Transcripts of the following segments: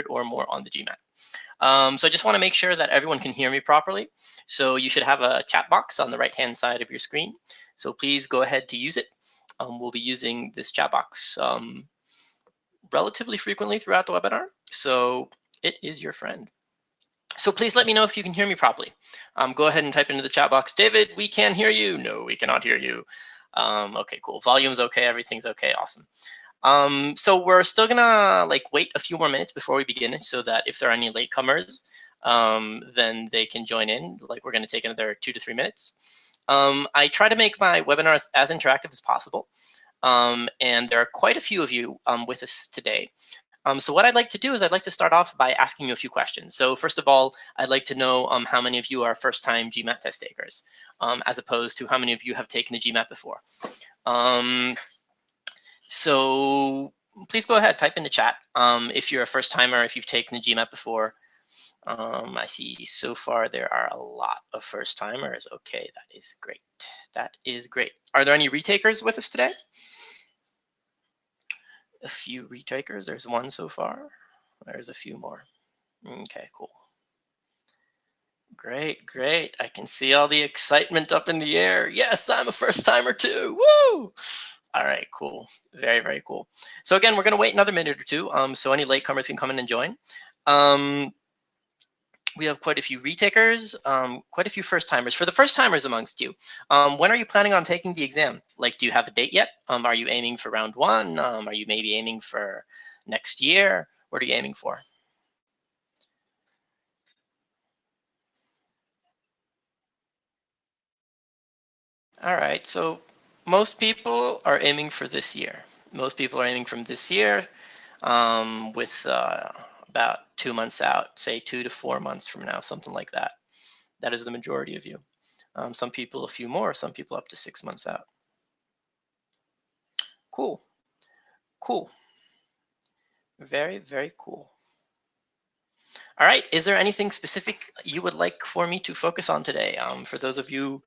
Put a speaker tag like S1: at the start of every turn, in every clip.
S1: or more on the GMAT. So I just want to make sure that everyone can hear me properly. So you should have a chat box on the right-hand side of your screen. So please go ahead to use it. We'll be using this chat box relatively frequently throughout the webinar. So it is your friend. So please let me know if you can hear me properly. Go ahead and type into the chat box, David, we can hear you. No, we cannot hear you. Okay, cool. Volume's okay. Everything's okay. Awesome. So we're still gonna wait a few more minutes before we begin, so that if there are any latecomers, then they can join in. We're gonna take another 2 to 3 minutes. I try to make my webinars as interactive as possible, and there are quite a few of you with us today. So what I'd like to do is I'd like to start off by asking you a few questions. So first of all, I'd like to know how many of you are first-time GMAT test takers, as opposed to how many of you have taken the GMAT before. So please go ahead, type in the chat if you're a first-timer, if you've taken the GMAT before. I see so far there are a lot of first-timers. Okay, that is great. That is great. Are there any retakers with us today? A few retakers. There's one so far. There's a few more. Okay, cool. Great, great. I can see all the excitement up in the air. Yes, I'm a first-timer too. Woo! All right, cool. Very, very cool. So again, we're going to wait another minute or two, so any latecomers can come in and join. We have quite a few retakers, quite a few first-timers. For the first-timers amongst you, when are you planning on taking the exam? Do you have a date yet? Are you aiming for round 1? Are you maybe aiming for next year? What are you aiming for? All right, so most people are aiming for this year. Most people are aiming from this year with about 2 months out, say 2 to 4 months from now, something like that. That is the majority of you. Some people a few more, some people up to 6 months out. Cool, cool. Very, very cool. All right, is there anything specific you would like for me to focus on today? For those of you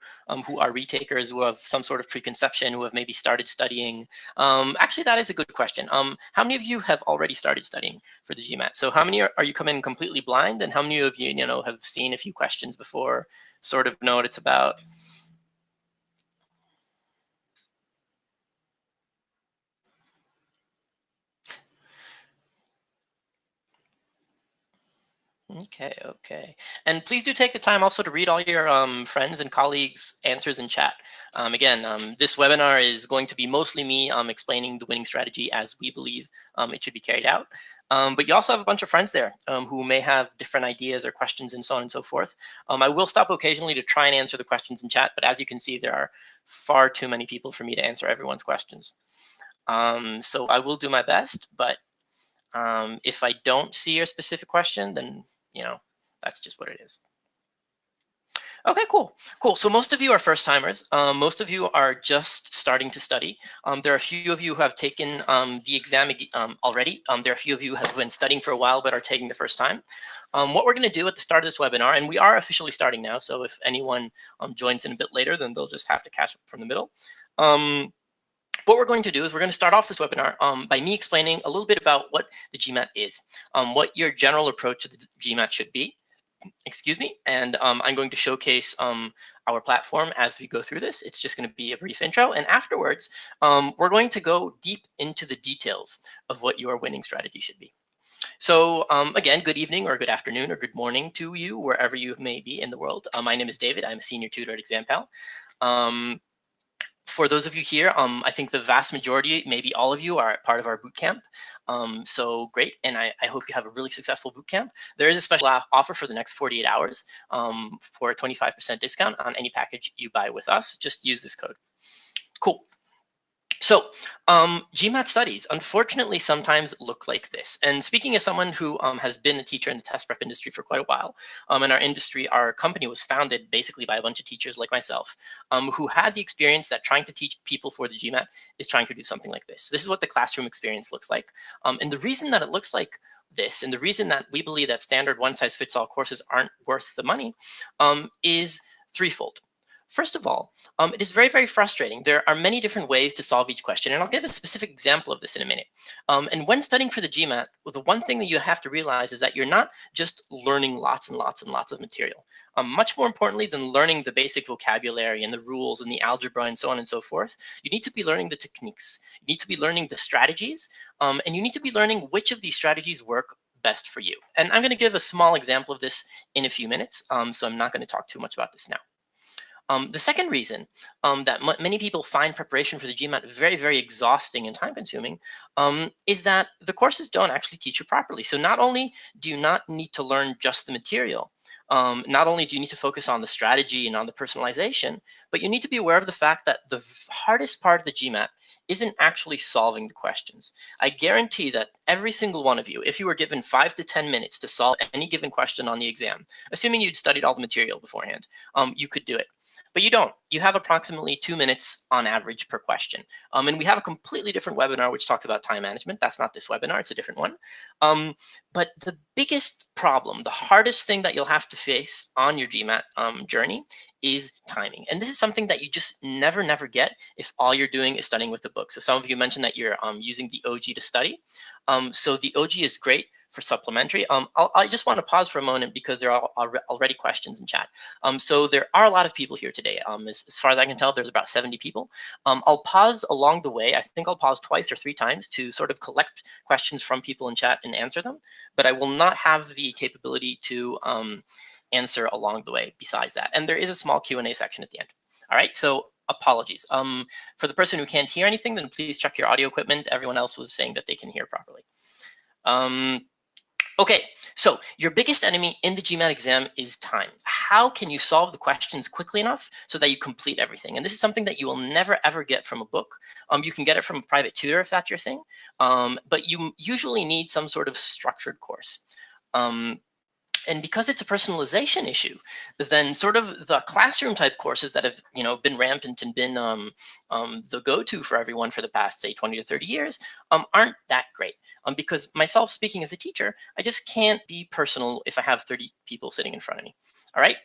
S1: who are retakers, who have some sort of preconception, who have maybe started studying. Actually, that is a good question. How many of you have already started studying for the GMAT? So how many are you coming completely blind? And how many of you, have seen a few questions before, sort of know what it's about? Okay, okay. And please do take the time also to read all your friends and colleagues' answers in chat. Again, this webinar is going to be mostly me explaining the winning strategy as we believe it should be carried out. But you also have a bunch of friends there who may have different ideas or questions and so on and so forth. I will stop occasionally to try and answer the questions in chat, but as you can see, there are far too many people for me to answer everyone's questions. So I will do my best, but if I don't see your specific question, then that's just what it is. Okay, cool, cool. So most of you are first timers. Most of you are just starting to study. There are a few of you who have taken the exam already. There are a few of you who have been studying for a while but are taking the first time. What we're going to do at the start of this webinar, and we are officially starting now, so if anyone joins in a bit later, then they'll just have to catch up from the middle. What we're going to do is we're going to start off this webinar by me explaining a little bit about what the GMAT is, what your general approach to the GMAT should be, excuse me, and I'm going to showcase our platform as we go through this. It's just going to be a brief intro, and afterwards, we're going to go deep into the details of what your winning strategy should be. So again, good evening or good afternoon or good morning to you, wherever you may be in the world. My name is David. I'm a senior tutor at examPAL. For those of you here, I think the vast majority, maybe all of you, are part of our bootcamp. So great, and I hope you have a really successful bootcamp. There is a special offer for the next 48 hours for a 25% discount on any package you buy with us. Just use this code. Cool. So GMAT studies, unfortunately, sometimes look like this. And speaking as someone who has been a teacher in the test prep industry for quite a while, in our industry, our company was founded basically by a bunch of teachers like myself who had the experience that trying to teach people for the GMAT is trying to do something like this. This is what the classroom experience looks like. And the reason that it looks like this, and the reason that we believe that standard one-size-fits-all courses aren't worth the money is threefold. First of all, it is very, very frustrating. There are many different ways to solve each question, and I'll give a specific example of this in a minute. And when studying for the GMAT, well, the one thing that you have to realize is that you're not just learning lots and lots and lots of material. Much more importantly than learning the basic vocabulary and the rules and the algebra and so on and so forth, you need to be learning the techniques. You need to be learning the strategies, and you need to be learning which of these strategies work best for you. And I'm going to give a small example of this in a few minutes, so I'm not going to talk too much about this now. The second reason that many people find preparation for the GMAT very, very exhausting and time consuming is that the courses don't actually teach you properly. So not only do you not need to learn just the material, not only do you need to focus on the strategy and on the personalization, but you need to be aware of the fact that the hardest part of the GMAT isn't actually solving the questions. I guarantee that every single one of you, if you were given 5 to 10 minutes to solve any given question on the exam, assuming you'd studied all the material beforehand, you could do it. But you don't. You have approximately 2 minutes on average per question. And we have a completely different webinar which talks about time management. That's not this webinar, it's a different one. But the biggest problem, the hardest thing that you'll have to face on your GMAT journey is timing. And this is something that you just never get if all you're doing is studying with the book. So some of you mentioned that you're using the OG to study. So the OG is great for supplementary. I just want to pause for a moment because there are already questions in chat. So there are a lot of people here today. As far as I can tell, there's about 70 people. I'll pause along the way. I think I'll pause twice or 3 times to sort of collect questions from people in chat and answer them. But I will not have the capability to answer along the way besides that. And there is a small Q&A section at the end. All right, so apologies. For the person who can't hear anything, then please check your audio equipment. Everyone else was saying that they can hear properly. Okay, so your biggest enemy in the GMAT exam is time. How can you solve the questions quickly enough so that you complete everything? And this is something that you will never, ever get from a book. You can get it from a private tutor if that's your thing, but you usually need some sort of structured course. And because it's a personalization issue, then sort of the classroom type courses that have been rampant and been the go-to for everyone for the past, say, 20 to 30 years aren't that great. Because myself speaking as a teacher, I just can't be personal if I have 30 people sitting in front of me. All right.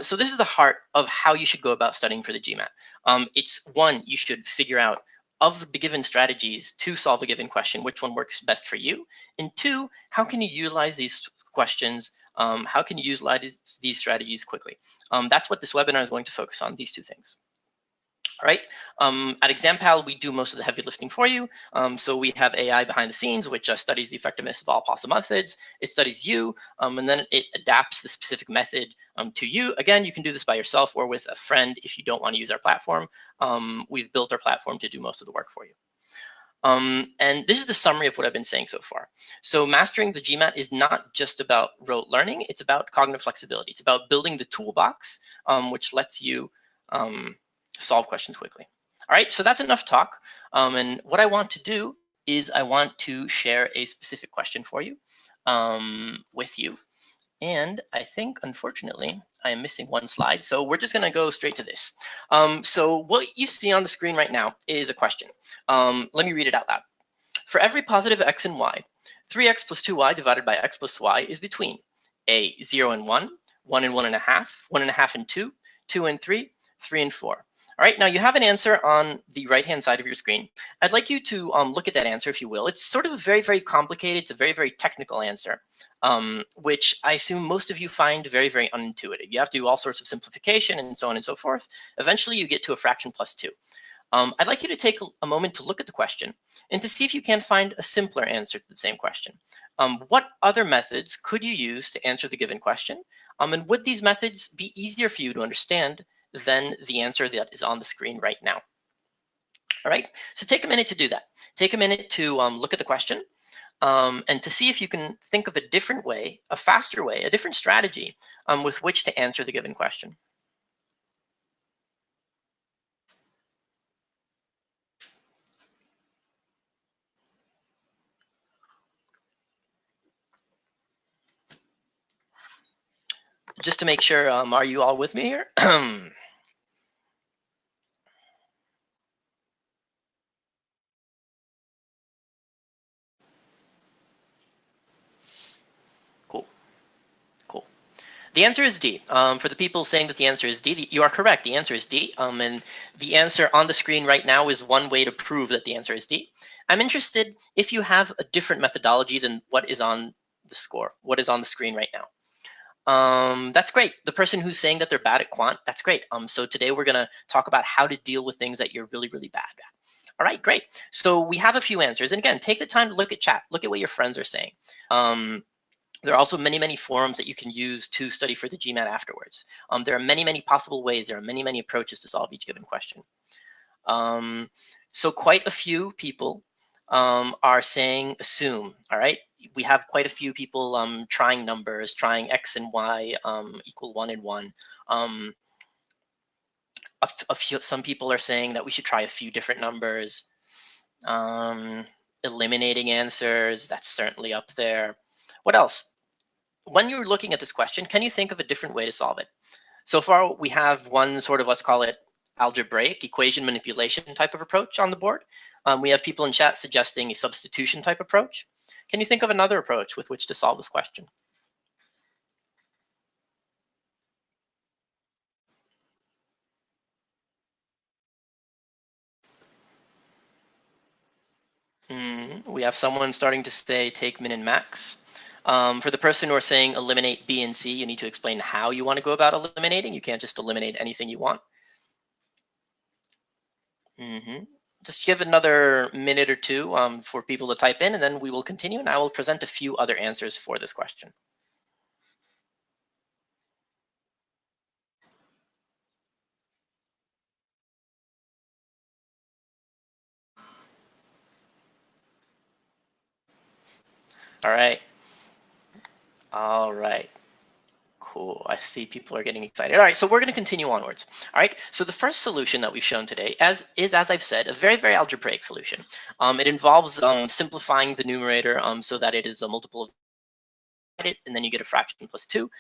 S1: So this is the heart of how you should go about studying for the GMAT. It's one, you should figure out of the given strategies to solve a given question, which one works best for you? And 2, how can you utilize these questions? How can you utilize these strategies quickly? That's what this webinar is going to focus on, these 2 things. All right. At examPAL, we do most of the heavy lifting for you. So we have AI behind the scenes, which studies the effectiveness of all possible methods. It studies you, and then it adapts the specific method to you. Again, you can do this by yourself or with a friend if you don't want to use our platform. We've built our platform to do most of the work for you. And this is the summary of what I've been saying so far. So mastering the GMAT is not just about rote learning. It's about cognitive flexibility. It's about building the toolbox, which lets you solve questions quickly. All right, so that's enough talk. And what I want to do is I want to share a specific question for you with you. And I think, unfortunately, I am missing one slide. So we're just going to go straight to this. So what you see on the screen right now is a question. Let me read it out loud. For every positive x and y, 3x plus 2y divided by x plus y is between A, 0 and 1, 1 and 1.5, 1.5 and 2, 2 and 3, 3 and 4. All right, now you have an answer on the right-hand side of your screen. I'd like you to look at that answer, if you will. It's sort of a very, very complicated, it's a very, very technical answer, which I assume most of you find very, very unintuitive. You have to do all sorts of simplification and so on and so forth. Eventually, you get to a fraction plus 2. I'd like you to take a moment to look at the question and to see if you can find a simpler answer to the same question. What other methods could you use to answer the given question? And would these methods be easier for you to understand than the answer that is on the screen right now? All right, so take a minute to do that. Take a minute to look at the question and to see if you can think of a different way, a faster way, a different strategy with which to answer the given question. Just to make sure, are you all with me here? Cool, cool. The answer is D. For the people saying that the answer is D, you are correct. The answer is D. And the answer on the screen right now is one way to prove that the answer is D. I'm interested if you have a different methodology than what is on the score, what is on the screen right now. That's great. The person who's saying that they're bad at quant, that's great. So today we're going to talk about how to deal with things that you're really, really bad at. All right, great. So we have a few answers. And again, take the time to look at chat. Look at what your friends are saying. There are also many, many forums that you can use to study for the GMAT afterwards. There are many, many possible ways. There are many, many approaches to solve each given question. So quite a few people are saying assume, all right? We have quite a few people trying numbers, trying X and Y equal 1 and 1. Some people are saying that we should try a few different numbers. Eliminating answers, that's certainly up there. What else? When you're looking at this question, can you think of a different way to solve it? So far, we have one sort of, let's call it algebraic equation manipulation type of approach on the board. We have people in chat suggesting a substitution type approach. Can you think of another approach with which to solve this question? We have someone starting to say take min and max. For the person who are saying eliminate B and C, you need to explain how you want to go about eliminating. You can't just eliminate anything you want. Just give another minute or two for people to type in, and then we will continue, and I will present a few other answers for this question. All right. All right. Cool. I see people are getting excited. All right, so we're going to continue onwards. All right, so the first solution that we've shown today as I've said, a very, very algebraic solution. It involves simplifying the numerator so that it is a multiple of it, and then you get a fraction plus 2.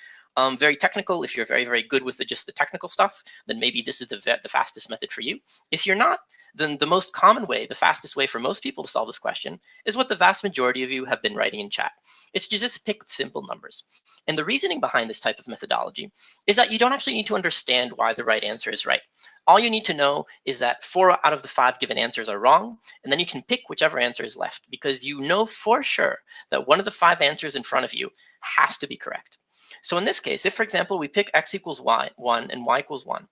S1: Very technical. If you're very, very good with just the technical stuff, then maybe this is the fastest method for you. If you're not, then the most common way, the fastest way for most people to solve this question is what the vast majority of you have been writing in chat. It's to just pick simple numbers. And the reasoning behind this type of methodology is that you don't actually need to understand why the right answer is right. All you need to know is that 4 out of the 5 given answers are wrong, and then you can pick whichever answer is left because you know for sure that one of the 5 answers in front of you has to be correct. So in this case, if, for example, we pick x equals y, 1, and y equals 1,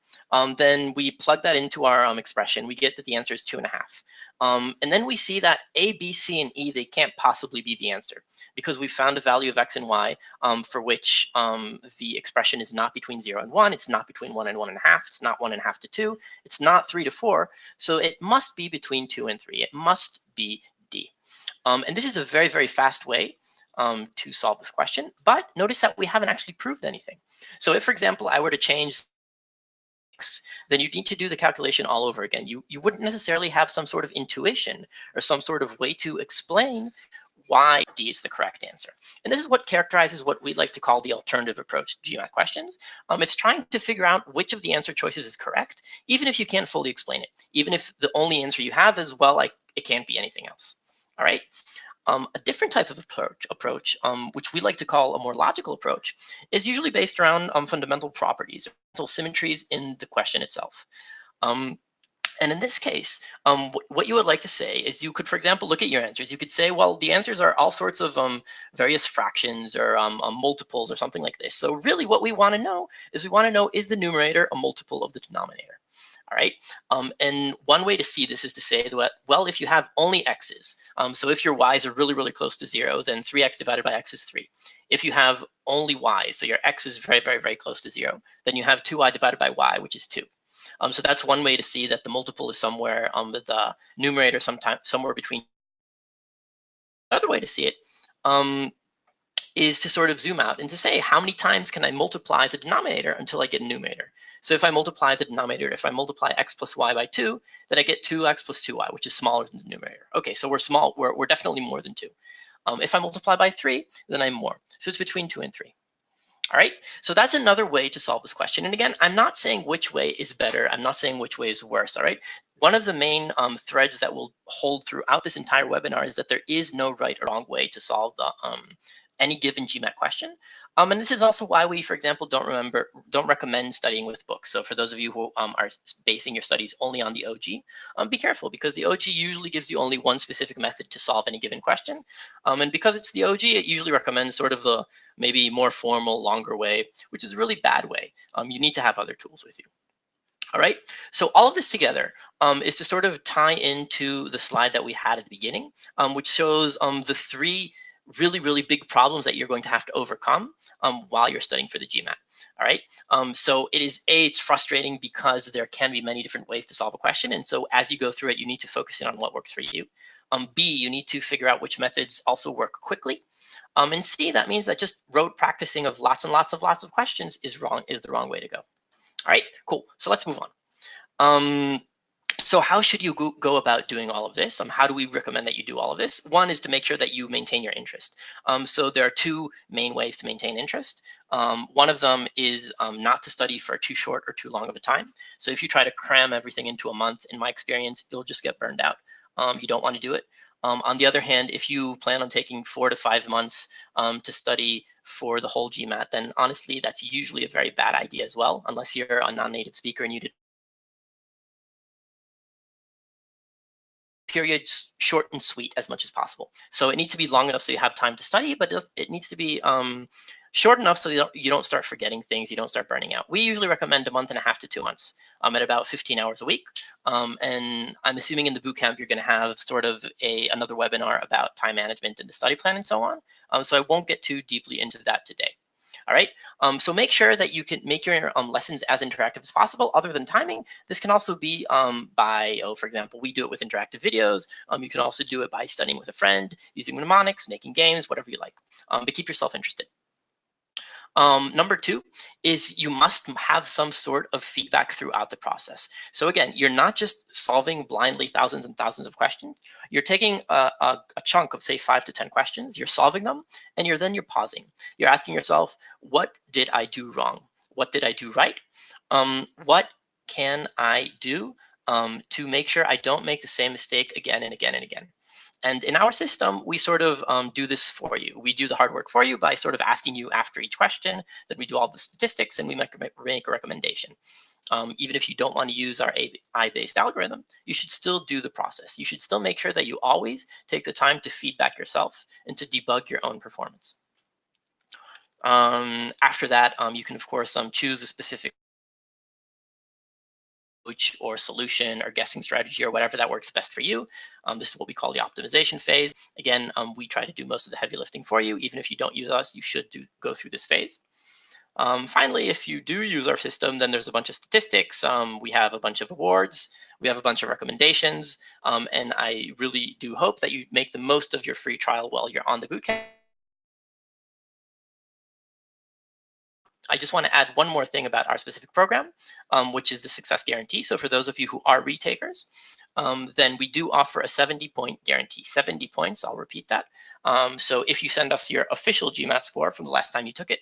S1: then we plug that into our expression. We get that the answer is 2.5. And then we see that a, b, c, and e, they can't possibly be the answer because we found a value of x and y for which the expression is not between 0 and 1. It's not between 1 and 1.5. It's not 1.5 to 2. It's not 3 to 4. So it must be between 2 and 3. It must be D. And this is a very, very fast way to solve this question. But notice that we haven't actually proved anything. So if, for example, I were to change x, then you need to do the calculation all over again. You wouldn't necessarily have some sort of intuition or some sort of way to explain why D is the correct answer. And this is what characterizes what we like to call the alternative approach to GMAT questions. It's trying to figure out which of the answer choices is correct, even if you can't fully explain it, even if the only answer you have is, well, like it can't be anything else. All right. A different type of approach, which we like to call a more logical approach, is usually based around fundamental properties, fundamental symmetries in the question itself. And in this case, what you would like to say is you could, for example, look at your answers. You could say, well, the answers are all sorts of various fractions or multiples or something like this. So really what we want to know is the numerator a multiple of the denominator? All right. And one way to see this is to say that, well, if you have only x's, so if your y's are really, really close to 0, then 3x divided by x is 3. If you have only y's, so your x is very, very, very close to 0, then you have 2y divided by y, which is 2. So that's one way to see that the multiple is somewhere with the numerator somewhere between. Another way to see it is to sort of zoom out and to say, how many times can I multiply the denominator until I get a numerator? So if I multiply the denominator, if I multiply x plus y by 2, then I get 2x plus 2y, which is smaller than the numerator. Okay, so we're small. We're definitely more than 2. If I multiply by 3, then I'm more. So it's between 2 and 3. All right, so that's another way to solve this question. And again, I'm not saying which way is better. I'm not saying which way is worse. All right, one of the main threads that will hold throughout this entire webinar is that there is no right or wrong way to solve the any given GMAT question. And this is also why we, for example, don't recommend studying with books. So for those of you who are basing your studies only on the OG, be careful, because the OG usually gives you only one specific method to solve any given question. And because it's the OG, it usually recommends sort of the maybe more formal, longer way, which is a really bad way. You need to have other tools with you. All right, so all of this together is to sort of tie into the slide that we had at the beginning, which shows the three really big problems that you're going to have to overcome while you're studying for the GMAT. All right, so it's frustrating because there can be many different ways to solve a question, and so as you go through it, you need to focus in on what works for you. B, you need to figure out which methods also work quickly. And C, that means that just rote practicing of lots of questions is the wrong way to go. All right, cool. So let's move on. So how should you go about doing all of this? How do we recommend that you do all of this? One is to make sure that you maintain your interest. So there are two main ways to maintain interest. One of them is not to study for too short or too long of a time. So if you try to cram everything into a month, in my experience, you'll just get burned out. You don't want to do it. On the other hand, if you plan on taking 4 to 5 months to study for the whole GMAT, then honestly, that's usually a very bad idea as well, unless you're a non-native speaker and you did periods short and sweet as much as possible. So it needs to be long enough so you have time to study, but it needs to be short enough so you don't start forgetting things, you don't start burning out. We usually recommend 1.5 months to 2 months at about 15 hours a week. And I'm assuming in the bootcamp you're going to have sort of another webinar about time management and the study plan and so on. So I won't get too deeply into that today. All right, so make sure that you can make your lessons as interactive as possible. Other than timing, this can also be by, for example, we do it with interactive videos. You can also do it by studying with a friend, using mnemonics, making games, whatever you like, but keep yourself interested. Number two is you must have some sort of feedback throughout the process. So again, you're not just solving blindly thousands and thousands of questions. You're taking a chunk of say 5 to 10 questions, you're solving them, and you're pausing. You're asking yourself, what did I do wrong? What did I do right? What can I do to make sure I don't make the same mistake again and again and again? And in our system, we sort of do this for you. We do the hard work for you by sort of asking you after each question. Then we do all the statistics and we make a recommendation. Even if you don't want to use our AI-based algorithm, you should still do the process. You should still make sure that you always take the time to feedback yourself and to debug your own performance. After that, you can, of course, choose a specific approach or solution or guessing strategy or whatever that works best for you. This is what we call the optimization phase. Again, we try to do most of the heavy lifting for you. Even if you don't use us, you should go through this phase. Finally, if you do use our system, then there's a bunch of statistics. We have a bunch of awards. We have a bunch of recommendations. And I really do hope that you make the most of your free trial while you're on the bootcamp. I just want to add one more thing about our specific program, which is the success guarantee. So for those of you who are retakers, then we do offer a 70-point guarantee. 70 points, I'll repeat that. So if you send us your official GMAT score from the last time you took it,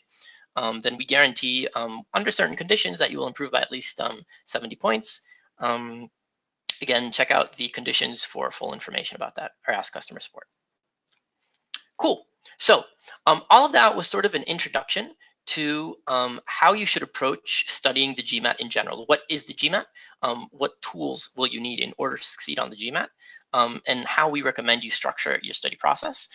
S1: then we guarantee under certain conditions that you will improve by at least 70 points. Again, check out the conditions for full information about that or ask customer support. Cool. So all of that was sort of an introduction to how you should approach studying the GMAT in general. What is the GMAT? What tools will you need in order to succeed on the GMAT? And how we recommend you structure your study process.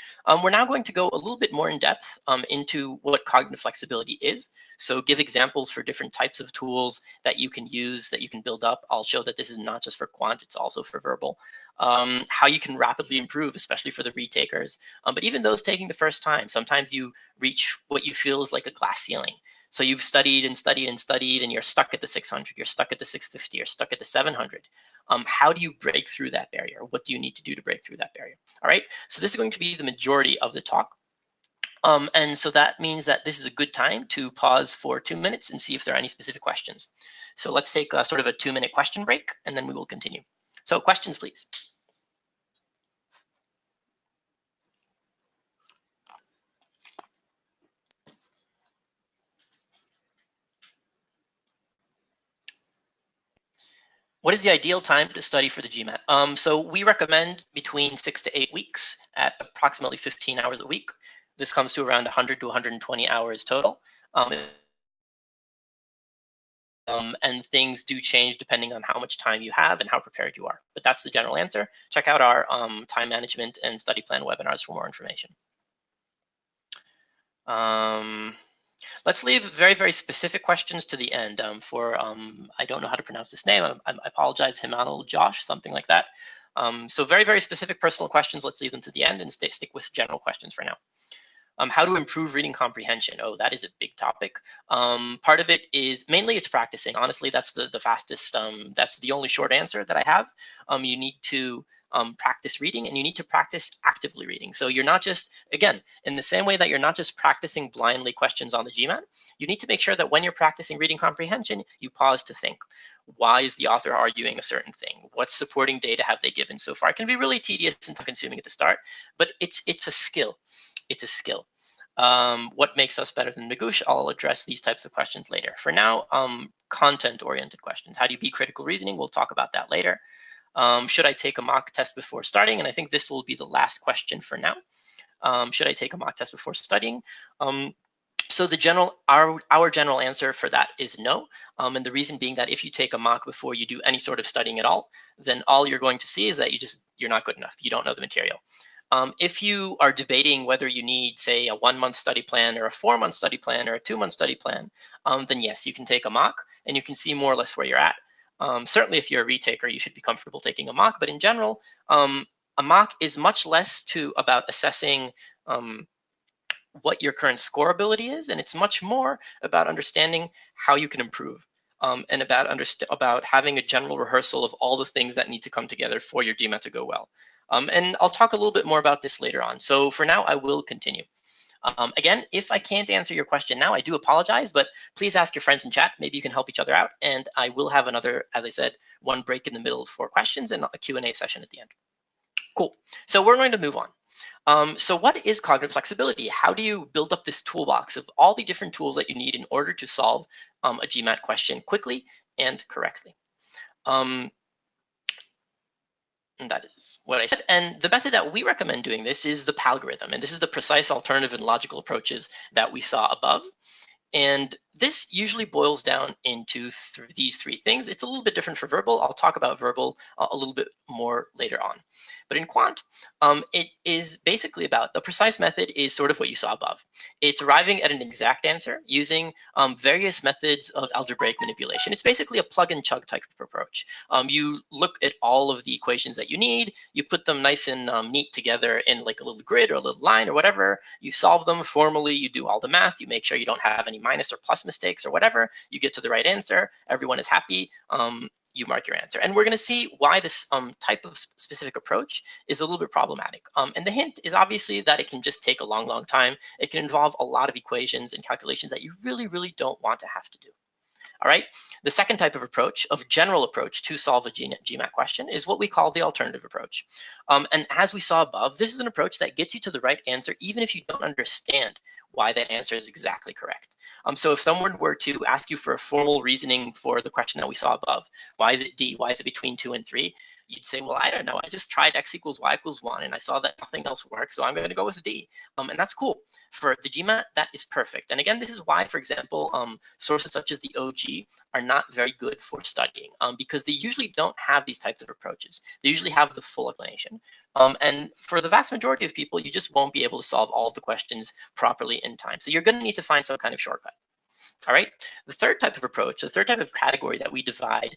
S1: We're now going to go a little bit more in depth into what cognitive flexibility is. So give examples for different types of tools that you can use, that you can build up. I'll show that this is not just for quant, it's also for verbal. How you can rapidly improve, especially for the retakers. But even those taking the first time, sometimes you reach what you feel is like a glass ceiling. So you've studied and studied and studied, and you're stuck at the 600, you're stuck at the 650, you're stuck at the 700. How do you break through that barrier? What do you need to do to break through that barrier? All right, so this is going to be the majority of the talk. And so that means that this is a good time to pause for 2 minutes and see if there are any specific questions. So let's take sort of a 2-minute question break, and then we will continue. So questions, please. What is the ideal time to study for the GMAT? So we recommend between 6 to 8 weeks at approximately 15 hours a week. This comes to around 100 to 120 hours total. And things do change depending on how much time you have and how prepared you are. But that's the general answer. Check out our time management and study plan webinars for more information. Let's leave very, very specific questions to the end for, I don't know how to pronounce this name. I apologize, Himanul Josh, something like that. So very, very specific personal questions, let's leave them to the end and stick with general questions for now. How to improve reading comprehension. Oh, that is a big topic. Part of it is mainly it's practicing. Honestly, that's the fastest. That's the only short answer that I have. You need to practice reading, and you need to practice actively reading. So you're not just, again, in the same way that you're not just practicing blindly questions on the GMAT, you need to make sure that when you're practicing reading comprehension, you pause to think. Why is the author arguing a certain thing? What supporting data have they given so far? It can be really tedious and time-consuming at the start, but it's a skill. It's a skill. What makes us better than Nagush? I'll address these types of questions later. For now, content-oriented questions. How do you be critical reasoning? We'll talk about that later. Should I take a mock test before starting? And I think this will be the last question for now. Should I take a mock test before studying? So our general answer for that is no. And the reason being that if you take a mock before you do any sort of studying at all, then all you're going to see is that you're not good enough. You don't know the material. If you are debating whether you need, say, a 1-month study plan or a 4-month study plan or a 2-month study plan, then yes, you can take a mock and you can see more or less where you're at. Certainly, if you're a retaker, you should be comfortable taking a mock. But in general, a mock is much less about assessing what your current score ability is, and it's much more about understanding how you can improve. And about having a general rehearsal of all the things that need to come together for your GMAT to go well. And I'll talk a little bit more about this later on. So for now, I will continue. Again, if I can't answer your question now, I do apologize, but please ask your friends in chat. Maybe you can help each other out. And I will have another, as I said, one break in the middle for questions and a Q&A session at the end. Cool. So we're going to move on. So what is cognitive flexibility? How do you build up this toolbox of all the different tools that you need in order to solve a GMAT question quickly and correctly? And that is what I said. And the method that we recommend doing this is the PAlgorithm. And this is the precise, alternative, and logical approaches that we saw above. And this usually boils down into these 3 things. It's a little bit different for verbal. I'll talk about verbal a little bit more later on. But in quant, it is basically about the precise method is sort of what you saw above. It's arriving at an exact answer using various methods of algebraic manipulation. It's basically a plug and chug type of approach. You look at all of the equations that you need, you put them nice and neat together in like a little grid or a little line or whatever, you solve them formally, you do all the math, you make sure you don't have any minus or plus mistakes or whatever, you get to the right answer, everyone is happy, you mark your answer. And we're going to see why this type of specific approach is a little bit problematic. And the hint is obviously that it can just take a long, long time. It can involve a lot of equations and calculations that you really, really don't want to have to do. All right. The second type of general approach to solve a GMAT question is what we call the alternative approach. And as we saw above, this is an approach that gets you to the right answer, even if you don't understand why that answer is exactly correct. So if someone were to ask you for a formal reasoning for the question that we saw above, why is it D? Why is it between 2 and 3? You'd say, well, I don't know. I just tried x equals y equals 1, and I saw that nothing else works, so I'm going to go with D. And that's cool. For the GMAT, that is perfect. And again, this is why, for example, sources such as the OG are not very good for studying because they usually don't have these types of approaches. They usually have the full explanation. And for the vast majority of people, you just won't be able to solve all of the questions properly in time. So you're going to need to find some kind of shortcut. All right. The third type of approach, the third type of category that we divide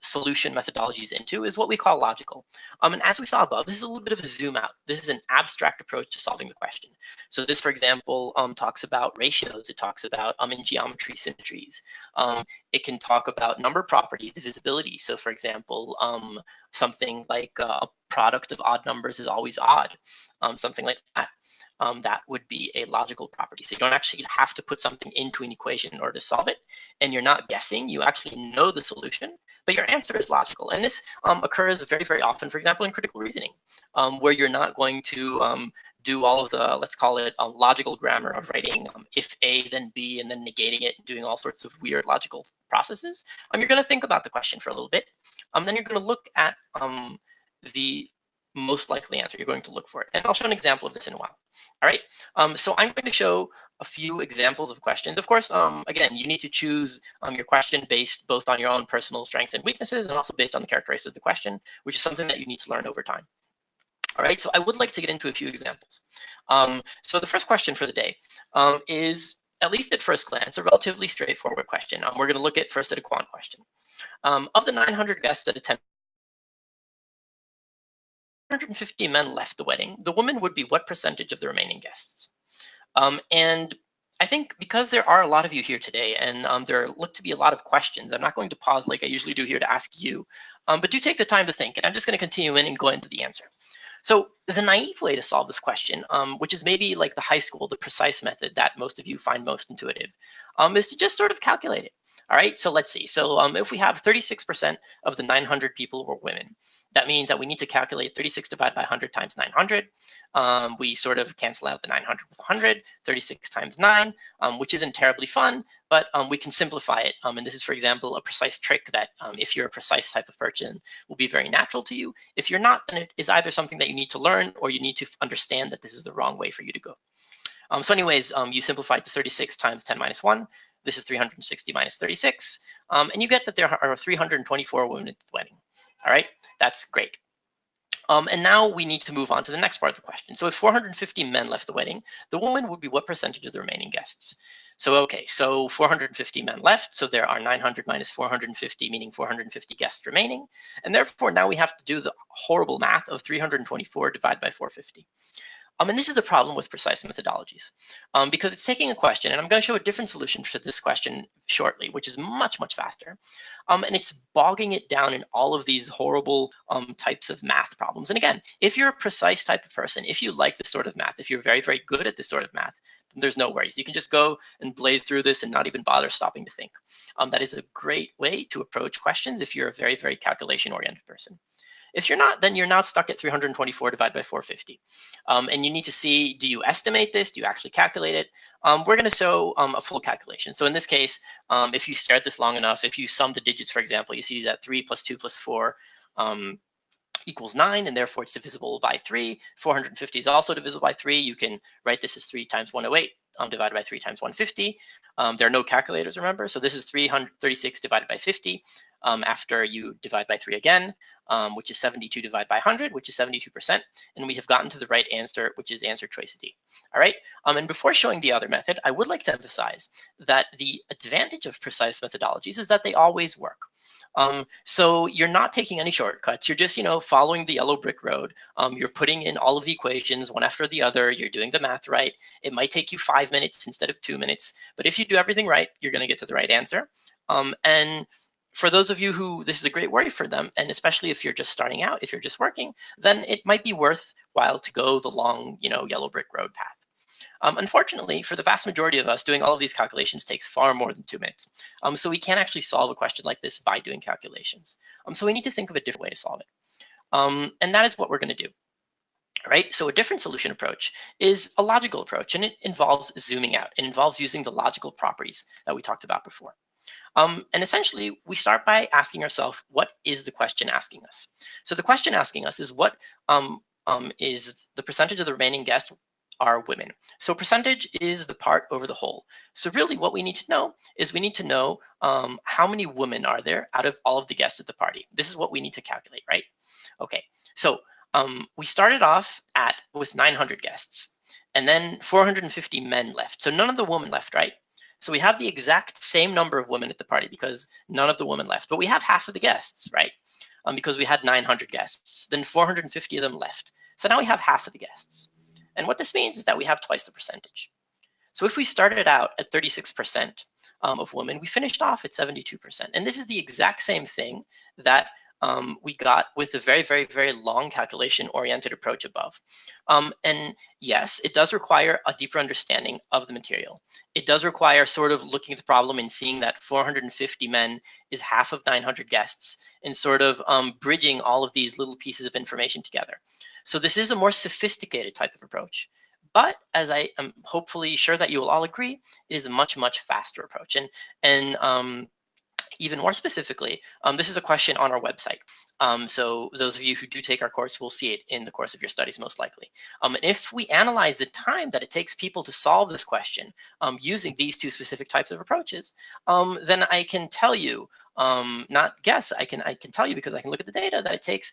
S1: solution methodologies into is what we call logical. And as we saw above, this is a little bit of a zoom out. This is an abstract approach to solving the question. So this, for example, talks about ratios. It talks about in geometry symmetries. It can talk about number properties, divisibility. So for example, something like a product of odd numbers is always odd, something like that. That would be a logical property. So you don't actually have to put something into an equation in order to solve it. And you're not guessing. You actually know the solution, but your answer is logical. And this occurs very, very often, for example, in critical reasoning, where you're not going to do all of the, let's call it logical grammar of writing if A, then B, and then negating it and doing all sorts of weird logical processes. You're going to think about the question for a little bit. Then you're going to look at the most likely answer. You're going to look for it. And I'll show an example of this in a while. All right. So I'm going to show a few examples of questions. Of course, again, you need to choose your question based both on your own personal strengths and weaknesses, and also based on the characteristics of the question, which is something that you need to learn over time. All right, so I would like to get into a few examples. So the first question for the day is, at least at first glance, a relatively straightforward question. We're going to look at first at a quant question. Of the 900 guests that attended, 150 men left the wedding. The woman would be what percentage of the remaining guests? And I think because there are a lot of you here today, and there look to be a lot of questions, I'm not going to pause like I usually do here to ask you, but do take the time to think, and I'm just going to continue in and go into the answer. So the naive way to solve this question, which is maybe like the high school, the precise method that most of you find most intuitive, is to just sort of calculate it. All right, so let's see. So if we have 36% of the 900 people were women, that means that we need to calculate 36 divided by 100 times 900. We sort of cancel out the 900 with 100, 36 times 9, which isn't terribly fun, but we can simplify it. And this is, for example, a precise trick that if you're a precise type of person will be very natural to you. If you're not, then it is either something that you need to learn or you need to understand that this is the wrong way for you to go. So anyways, you simplify to 36 times 10 minus 1. This is 360 minus 36. And you get that there are 324 women at the wedding. All right, that's great. And now we need to move on to the next part of the question. So if 450 men left the wedding, the woman would be what percentage of the remaining guests? So, okay, so 450 men left. So there are 900 minus 450, meaning 450 guests remaining. And therefore, now we have to do the horrible math of 324 divided by 450. And this is the problem with precise methodologies, because it's taking a question, and I'm going to show a different solution for this question shortly, which is much, much faster. And it's bogging it down in all of these horrible types of math problems. And again, if you're a precise type of person, if you like this sort of math, if you're very, very good at this sort of math, then there's no worries. You can just go and blaze through this and not even bother stopping to think. That is a great way to approach questions if you're a very, very calculation-oriented person. If you're not, then you're now stuck at 324 divided by 450. And you need to see, do you estimate this? Do you actually calculate it? We're going to show a full calculation. So in this case, if you stare at this long enough, if you sum the digits, for example, you see that 3 plus 2 plus 4 equals 9, and therefore it's divisible by 3. 450 is also divisible by 3. You can write this as 3 times 108 divided by 3 times 150. There are no calculators, remember, so this is 336 divided by 50 after you divide by 3 again, which is 72 divided by 100, which is 72%, and we have gotten to the right answer, which is answer choice D. All right, and before showing the other method, I would like to emphasize that the advantage of precise methodologies is that they always work. So you're not taking any shortcuts. You're just, following the yellow brick road. You're putting in all of the equations one after the other. You're doing the math right. It might take you 5 minutes instead of 2 minutes, but if you do everything right, you're going to get to the right answer. And for those of you who this is a great worry for them, and especially if you're just starting out, if you're just working, then it might be worthwhile to go the long, yellow brick road path. Unfortunately, for the vast majority of us, doing all of these calculations takes far more than 2 minutes. So we can't actually solve a question like this by doing calculations. So we need to think of a different way to solve it. And that is what we're going to do. All right, so a different solution approach is a logical approach, and it involves zooming out. It involves using the logical properties that we talked about before. And essentially, we start by asking ourselves, what is the question asking us? So the question asking us is what is the percentage of the remaining guests are women. So percentage is the part over the whole. So really what we need to know is we need to know how many women are there out of all of the guests at the party. This is what we need to calculate, right? Okay, so we started off with 900 guests, and then 450 men left. So none of the women left, right? So we have the exact same number of women at the party because none of the women left, but we have half of the guests, right? Because we had 900 guests, then 450 of them left. So now we have half of the guests. And what this means is that we have twice the percentage. So if we started out at 36% of women, we finished off at 72%. And this is the exact same thing that we got with a very, very, very long calculation-oriented approach above. And yes, it does require a deeper understanding of the material. It does require sort of looking at the problem and seeing that 450 men is half of 900 guests and sort of bridging all of these little pieces of information together. So this is a more sophisticated type of approach. But as I am hopefully sure that you will all agree, it is a much, much faster approach. And Even more specifically, this is a question on our website. So those of you who do take our course will see it in the course of your studies most likely. And if we analyze the time that it takes people to solve this question using these two specific types of approaches, then I can tell you, not guess, I can tell you because I can look at the data that it takes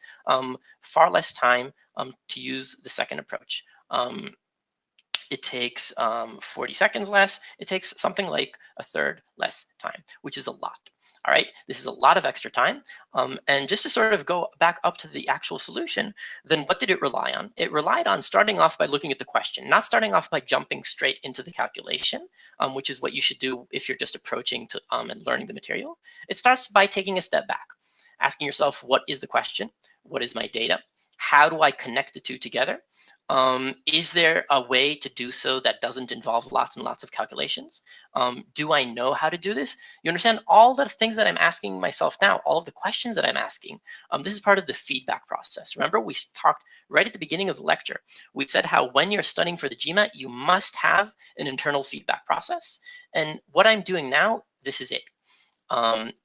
S1: far less time to use the second approach. It takes 40 seconds less. It takes something like a third less time, which is a lot. All right, this is a lot of extra time. And just to sort of go back up to the actual solution, then what did it rely on? It relied on starting off by looking at the question, not starting off by jumping straight into the calculation, which is what you should do if you're just approaching to and learning the material. It starts by taking a step back, asking yourself, what is the question? What is my data? How do I connect the two together? Is there a way to do so that doesn't involve lots and lots of calculations? Do I know how to do this? You understand all the things that I'm asking myself now, all of the questions that I'm asking. This is part of the feedback process. Remember, we talked right at the beginning of the lecture. We said how when you're studying for the GMAT, you must have an internal feedback process. And what I'm doing now, this is it.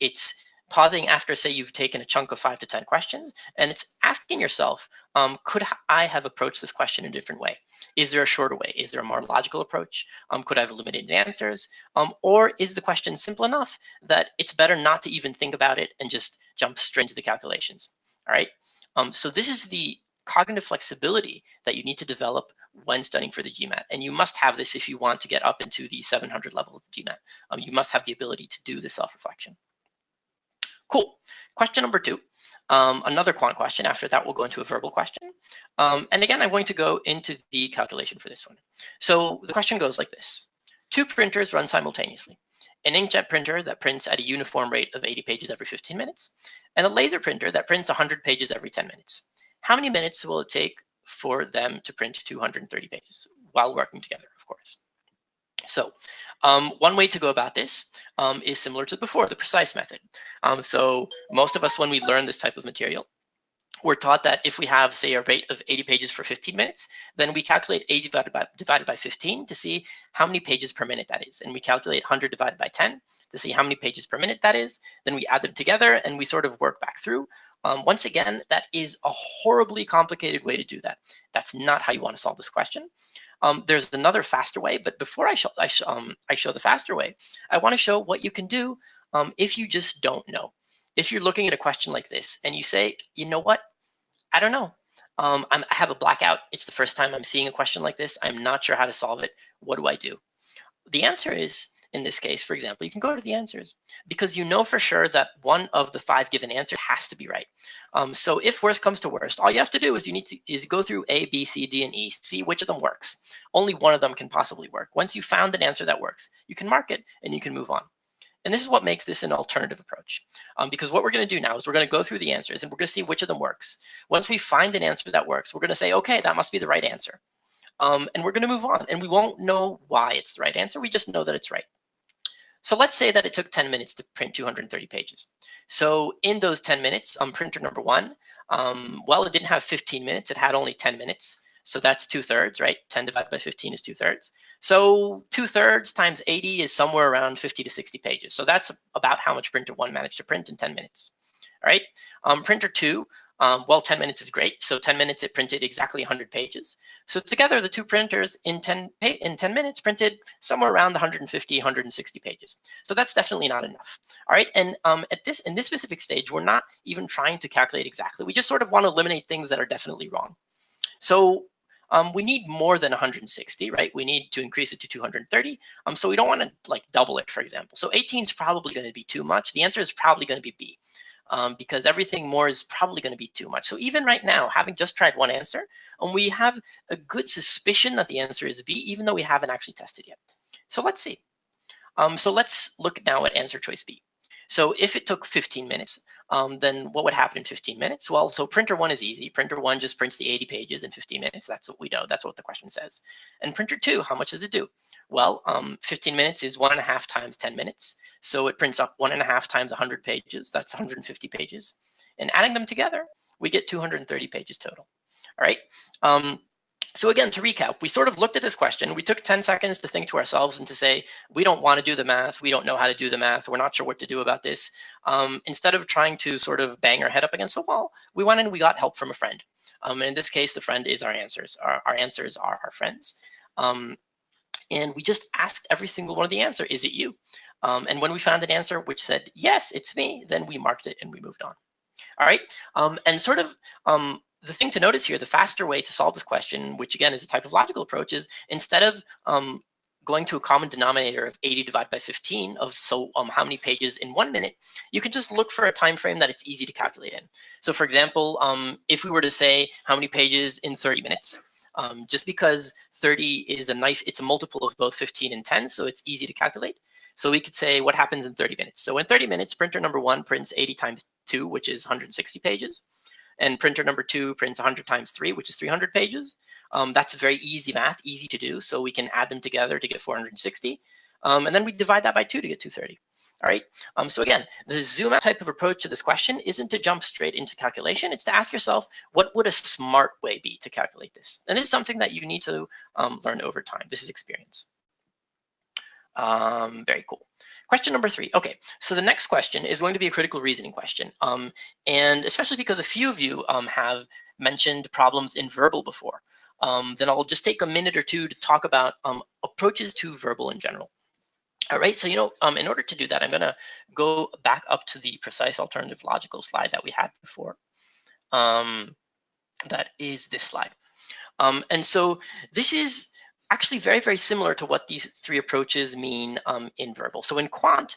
S1: It's pausing after, say, you've taken a chunk of 5 to 10 questions, and it's asking yourself, could I have approached this question in a different way? Is there a shorter way? Is there a more logical approach? Could I have eliminated answers? Or is the question simple enough that it's better not to even think about it and just jump straight into the calculations? All right. So this is the cognitive flexibility that you need to develop when studying for the GMAT. And you must have this if you want to get up into the 700 level of the GMAT. You must have the ability to do the self-reflection. Cool. Question number 2, another quant question. After that, we'll go into a verbal question. And again, I'm going to go into the calculation for this one. So the question goes like this. 2 printers run simultaneously. An inkjet printer that prints at a uniform rate of 80 pages every 15 minutes, and a laser printer that prints 100 pages every 10 minutes. How many minutes will it take for them to print 230 pages while working together, of course? So one way to go about this is similar to before, the precise method. So most of us, when we learn this type of material, we're taught that if we have, say, a rate of 80 pages for 15 minutes, then we calculate 80 divided by 15 to see how many pages per minute that is. And we calculate 100 divided by 10 to see how many pages per minute that is. Then we add them together and we sort of work back through. Once again, that is a horribly complicated way to do that. That's not how you want to solve this question. There's another faster way, but before I show the faster way, I want to show what you can do if you just don't know. If you're looking at a question like this and you say, you know what, I don't know. I have a blackout. It's the first time I'm seeing a question like this. I'm not sure how to solve it. What do I do? The answer is, in this case, for example, you can go to the answers because you know for sure that one of the 5 given answers has to be right. So if worst comes to worst, all you have to do is you need to go through A, B, C, D, and E, see which of them works. Only one of them can possibly work. Once you found an answer that works, you can mark it and you can move on. And this is what makes this an alternative approach. Because what we're going to do now is we're going to go through the answers and we're going to see which of them works. Once we find an answer that works, we're going to say, okay, that must be the right answer. And we're going to move on. And we won't know why it's the right answer. We just know that it's right. So let's say that it took 10 minutes to print 230 pages. So in those 10 minutes, printer number 1, well, it didn't have 15 minutes. It had only 10 minutes. So that's 2/3, right? 10 divided by 15 is 2/3. So 2/3 times 80 is somewhere around 50 to 60 pages. So that's about how much printer 1 managed to print in 10 minutes. All right. Printer 2, well, 10 minutes is great. So 10 minutes, it printed exactly 100 pages. So together, the 2 printers in 10 minutes printed somewhere around the 150, 160 pages. So that's definitely not enough. All right. And in this specific stage, we're not even trying to calculate exactly. We just sort of want to eliminate things that are definitely wrong. So we need more than 160, right? We need to increase it to 230. So we don't want to like double it, for example. So 18 is probably going to be too much. The answer is probably going to be B. Because everything more is probably going to be too much. So even right now, having just tried one answer, we have a good suspicion that the answer is B, even though we haven't actually tested yet. So let's see. So let's look now at answer choice B. So if it took 15 minutes, then what would happen in 15 minutes? Well, so printer 1 is easy. Printer 1 just prints the 80 pages in 15 minutes. That's what we know. That's what the question says. And printer 2, how much does it do? Well, 15 minutes is 1.5 times 10 minutes. So it prints up 1.5 times 100 pages. That's 150 pages. And adding them together, we get 230 pages total. All right. So again, to recap, we sort of looked at this question. We took 10 seconds to think to ourselves and to say, we don't want to do the math. We don't know how to do the math. We're not sure what to do about this. Instead of trying to sort of bang our head up against the wall, we went and we got help from a friend. And in this case, the friend is our answers. Our answers are our friends. And we just asked every single one of the answer, is it you? And when we found an answer which said, yes, it's me, then we marked it and we moved on. All right. And sort of the thing to notice here, the faster way to solve this question, which again is a type of logical approach, is instead of going to a common denominator of 80 divided by 15 of how many pages in 1 minute, you can just look for a time frame that it's easy to calculate in. So for example, if we were to say how many pages in 30 minutes, just because 30 is it's a multiple of both 15 and 10, so it's easy to calculate. So we could say what happens in 30 minutes. So in 30 minutes, printer number 1 prints 80 times 2, which is 160 pages. And printer number 2 prints 100 times 3, which is 300 pages. That's very easy math, easy to do. So we can add them together to get 460. And then we divide that by 2 to get 230. All right. So again, the zoom out type of approach to this question isn't to jump straight into calculation. It's to ask yourself, what would a smart way be to calculate this? And this is something that you need to learn over time. This is experience. Very cool. Question number 3. Okay, so the next question is going to be a critical reasoning question. And especially because a few of you have mentioned problems in verbal before, then I'll just take a minute or two to talk about approaches to verbal in general. All right, so in order to do that, I'm going to go back up to the precise alternative logical slide that we had before. That is this slide. And so this is actually very, very similar to what these 3 approaches mean in verbal. So in quant,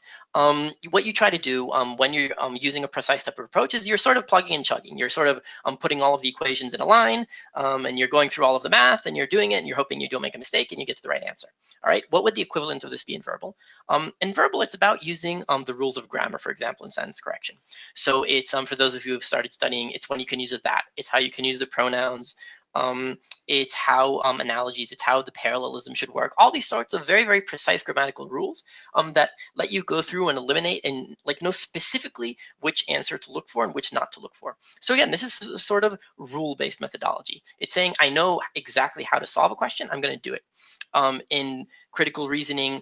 S1: what you try to do when you're using a precise type of approach is you're sort of plugging and chugging. You're sort of putting all of the equations in a line, and you're going through all of the math, and you're doing it, and you're hoping you don't make a mistake, and you get to the right answer. All right, what would the equivalent of this be in verbal? In verbal, it's about using the rules of grammar, for example, in sentence correction. So it's, for those of you who have started studying, it's when you can use that. It's how you can use the pronouns. It's how analogies, it's how the parallelism should work. All these sorts of very, very precise grammatical rules that let you go through and eliminate and know specifically which answer to look for and which not to look for. So again, this is a sort of rule-based methodology. It's saying, I know exactly how to solve a question, I'm going to do it. In critical reasoning,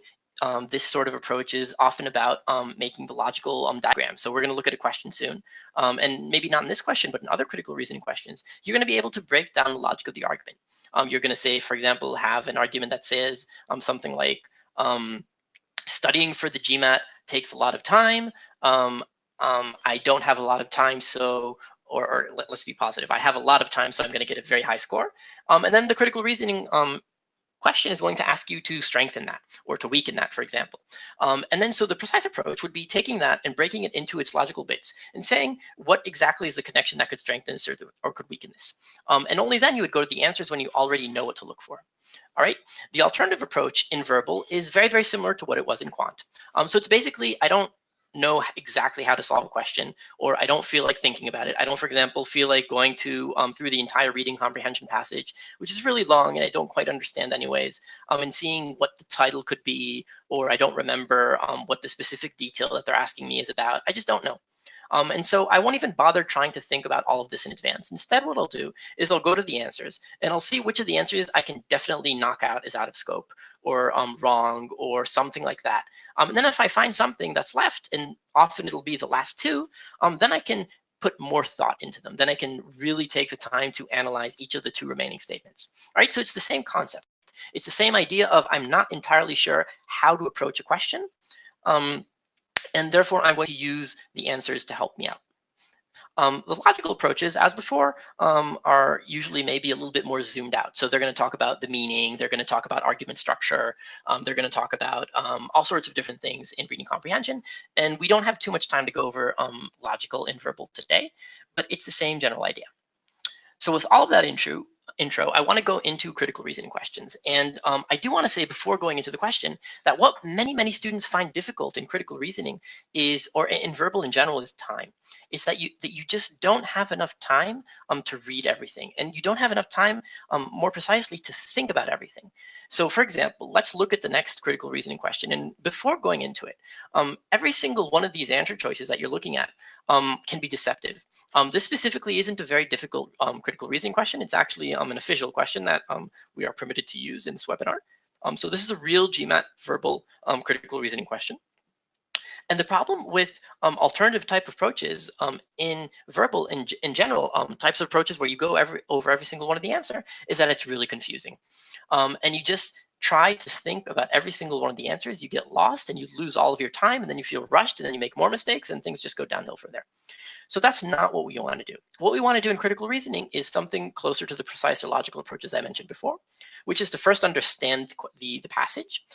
S1: this sort of approach is often about making the logical diagram. So we're going to look at a question soon. And maybe not in this question, but in other critical reasoning questions, you're going to be able to break down the logic of the argument. You're going to say, for example, have an argument that says something like, studying for the GMAT takes a lot of time. I don't have a lot of time, so or let's be positive. I have a lot of time, so I'm going to get a very high score. And then the critical reasoning question is going to ask you to strengthen that or to weaken that, for example. And then so the precise approach would be taking that and breaking it into its logical bits and saying what exactly is the connection that could strengthen this or could weaken this. And only then you would go to the answers when you already know what to look for. All right. The alternative approach in verbal is very, very similar to what it was in quant. So it's basically, I don't know exactly how to solve a question, or I don't feel like thinking about it. I don't, for example, feel like going to through the entire reading comprehension passage, which is really long and I don't quite understand anyways, and seeing what the title could be, or I don't remember what the specific detail that they're asking me is about. I just don't know. And so I won't even bother trying to think about all of this in advance. Instead, what I'll do is I'll go to the answers and I'll see which of the answers I can definitely knock out as out of scope or wrong or something like that. And then if I find something that's left, and often it'll be the last 2, then I can put more thought into them. Then I can really take the time to analyze each of the 2 remaining statements. All right, so it's the same concept. It's the same idea of I'm not entirely sure how to approach a question. And therefore, I'm going to use the answers to help me out. The logical approaches, as before, are usually maybe a little bit more zoomed out. So they're going to talk about the meaning. They're going to talk about argument structure. They're going to talk about all sorts of different things in reading comprehension. And we don't have too much time to go over logical and verbal today, but it's the same general idea. So with all of that intro, I want to go into critical reasoning questions. And I do want to say before going into the question that what many, many students find difficult in critical reasoning is, or in verbal in general, is time. It's that you just don't have enough time to read everything. And you don't have enough time, more precisely, to think about everything. So for example, let's look at the next critical reasoning question. And before going into it, every single one of these answer choices that you're looking at can be deceptive. This specifically isn't a very difficult critical reasoning question. It's actually an official question that we are permitted to use in this webinar. So this is a real GMAT verbal critical reasoning question. And the problem with alternative type approaches in verbal in general, types of approaches where you go over every single one of the answer, is that it's really confusing. And you just try to think about every single one of the answers, you get lost and you lose all of your time, and then you feel rushed, and then you make more mistakes, and things just go downhill from there. So that's not what we want to do. What we want to do in critical reasoning is something closer to the precise or logical approaches I mentioned before, which is to first understand the passage,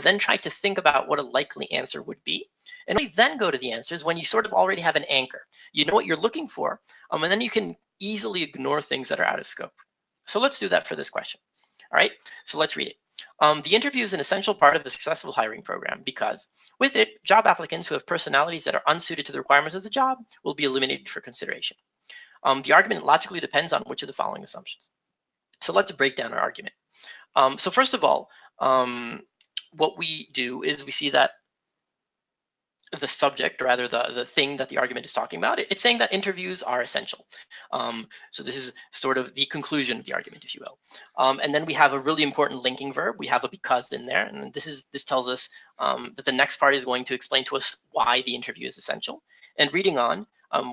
S1: then try to think about what a likely answer would be, and then go to the answers when you sort of already have an anchor. You know what you're looking for, and then you can easily ignore things that are out of scope. So let's do that for this question. All right, so let's read it. The interview is an essential part of a successful hiring program because with it, job applicants who have personalities that are unsuited to the requirements of the job will be eliminated for consideration. The argument logically depends on which of the following assumptions. So let's break down our argument. So first of all, what we do is we see that the subject, or rather the thing that the argument is talking about, it's saying that interviews are essential. So this is sort of the conclusion of the argument, if you will. And then we have a really important linking verb. We have a because in there, and this tells us that the next part is going to explain to us why the interview is essential. And reading on,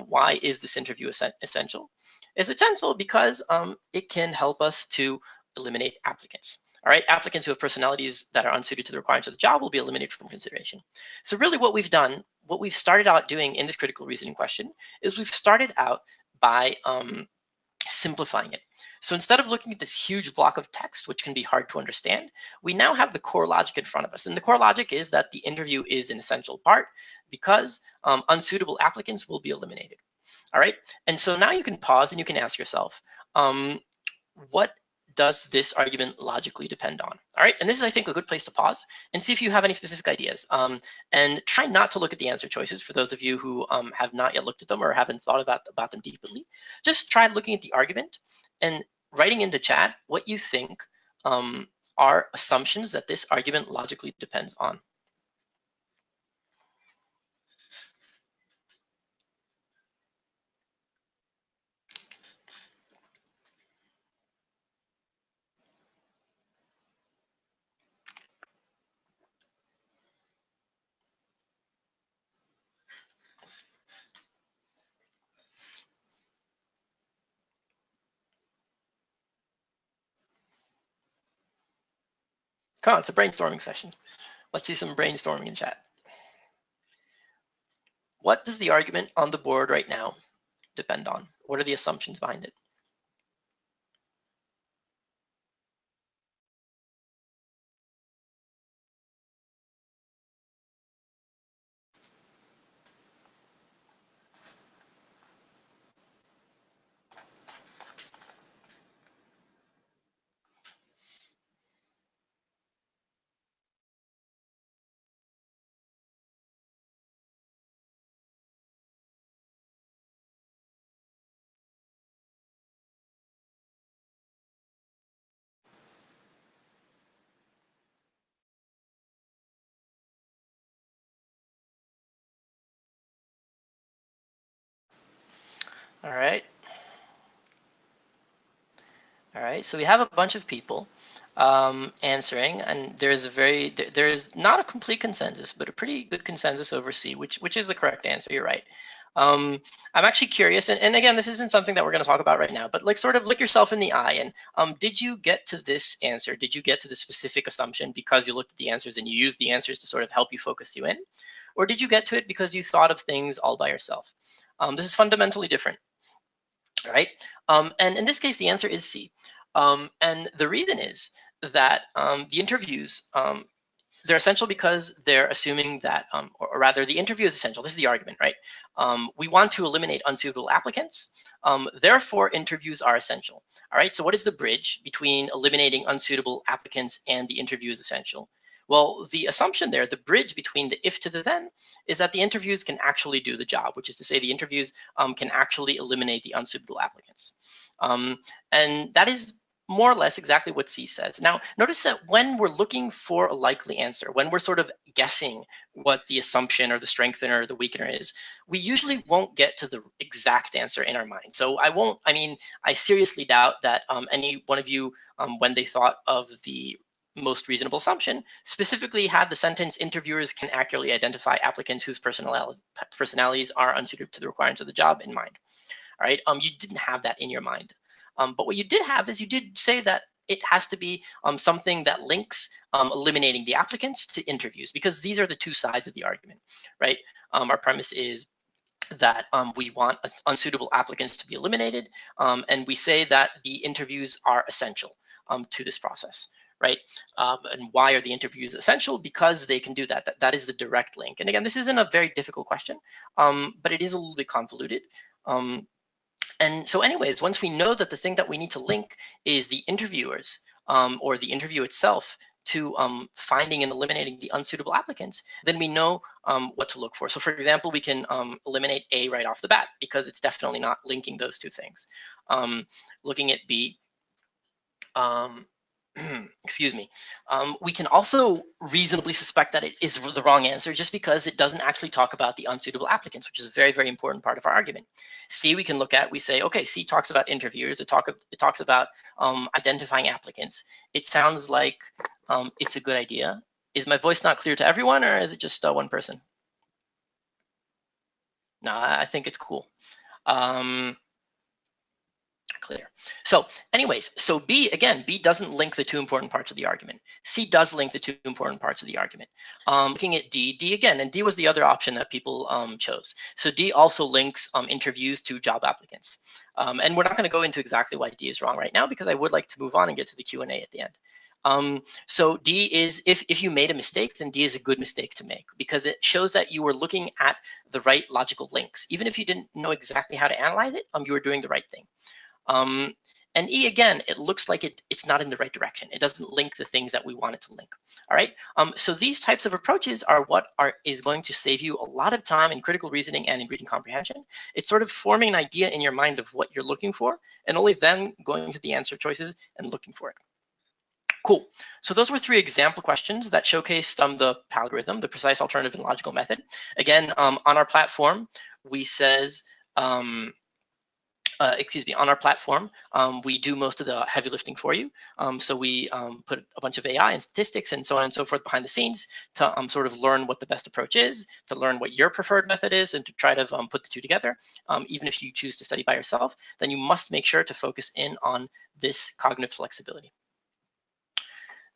S1: why is this interview essential? It's essential because it can help us to eliminate applicants. All right, applicants who have personalities that are unsuited to the requirements of the job will be eliminated from consideration. So really what we've done, what we've started out doing in this critical reasoning question is we've started out by simplifying it. So instead of looking at this huge block of text, which can be hard to understand, we now have the core logic in front of us. And the core logic is that the interview is an essential part because unsuitable applicants will be eliminated. All right, and so now you can pause and you can ask yourself, what does this argument logically depend on? All right, and this is, I think, a good place to pause and see if you have any specific ideas. And try not to look at the answer choices for those of you who have not yet looked at them or haven't thought about them deeply. Just try looking at the argument and writing into chat what you think are assumptions that this argument logically depends on. Come on, it's a brainstorming session. Let's see some brainstorming in chat. What does the argument on the board right now depend on? What are the assumptions behind it? All right. All right, so we have a bunch of people answering, and there is not a complete consensus, but a pretty good consensus over C, which is the correct answer. You're right. I'm actually curious, and again, this isn't something that we're going to talk about right now, but like sort of look yourself in the eye and did you get to this answer? Did you get to the specific assumption because you looked at the answers and you used the answers to sort of help you focus you in? Or did you get to it because you thought of things all by yourself? This is fundamentally different. All right, and in this case, the answer is C. And the reason is that the interviews, they're essential because they're assuming that, or rather the interview is essential. This is the argument, right? We want to eliminate unsuitable applicants. Therefore, interviews are essential. All right, so what is the bridge between eliminating unsuitable applicants and the interview is essential? Well, the assumption there, the bridge between the if to the then, is that the interviews can actually do the job, which is to say the interviews can actually eliminate the unsuitable applicants. And that is more or less exactly what C says. Now, notice that when we're looking for a likely answer, when we're sort of guessing what the assumption or the strengthener or the weakener is, we usually won't get to the exact answer in our mind. So I seriously doubt that any one of you, when they thought of the most reasonable assumption, specifically had the sentence, interviewers can accurately identify applicants whose personalities are unsuited to the requirements of the job in mind. All right, you didn't have that in your mind. But what you did have is you did say that it has to be something that links eliminating the applicants to interviews, because these are the two sides of the argument, right? Our premise is that we want unsuitable applicants to be eliminated, and we say that the interviews are essential to this process, right? And why are the interviews essential? Because they can do that. That is the direct link. And again, this isn't a very difficult question, but it is a little bit convoluted. And so anyways, once we know that the thing that we need to link is the interviewers or the interview itself to finding and eliminating the unsuitable applicants, then we know what to look for. So for example, we can eliminate A right off the bat because it's definitely not linking those two things. Looking at B, excuse me, we can also reasonably suspect that it is the wrong answer just because it doesn't actually talk about the unsuitable applicants, which is a very, very important part of our argument. C, we can look at, we say, okay, C talks about interviewers, it talks about identifying applicants. It sounds like it's a good idea. Is my voice not clear to everyone, or is it just one person? No, I think it's cool. Clear. So anyways, so B, again, B doesn't link the two important parts of the argument. C does link the two important parts of the argument. Looking at D again, and D was the other option that people chose. So D also links interviews to job applicants. And we're not going to go into exactly why D is wrong right now, because I would like to move on and get to the Q&A at the end. So D is, if you made a mistake, then D is a good mistake to make, because it shows that you were looking at the right logical links. Even if you didn't know exactly how to analyze it, you were doing the right thing. And E, again, it looks like it's not in the right direction. It doesn't link the things that we want it to link. All right. So these types of approaches are what is going to save you a lot of time in critical reasoning and in reading comprehension. It's sort of forming an idea in your mind of what you're looking for, and only then going to the answer choices and looking for it. Cool. So those were 3 example questions that showcased the PAlgorithm, the precise alternative and logical method. Again, on our platform, we says, on our platform, we do most of the heavy lifting for you. So we put a bunch of AI and statistics and so on and so forth behind the scenes to sort of learn what the best approach is, to learn what your preferred method is, and to try to put the two together. Even if you choose to study by yourself, then you must make sure to focus in on this cognitive flexibility.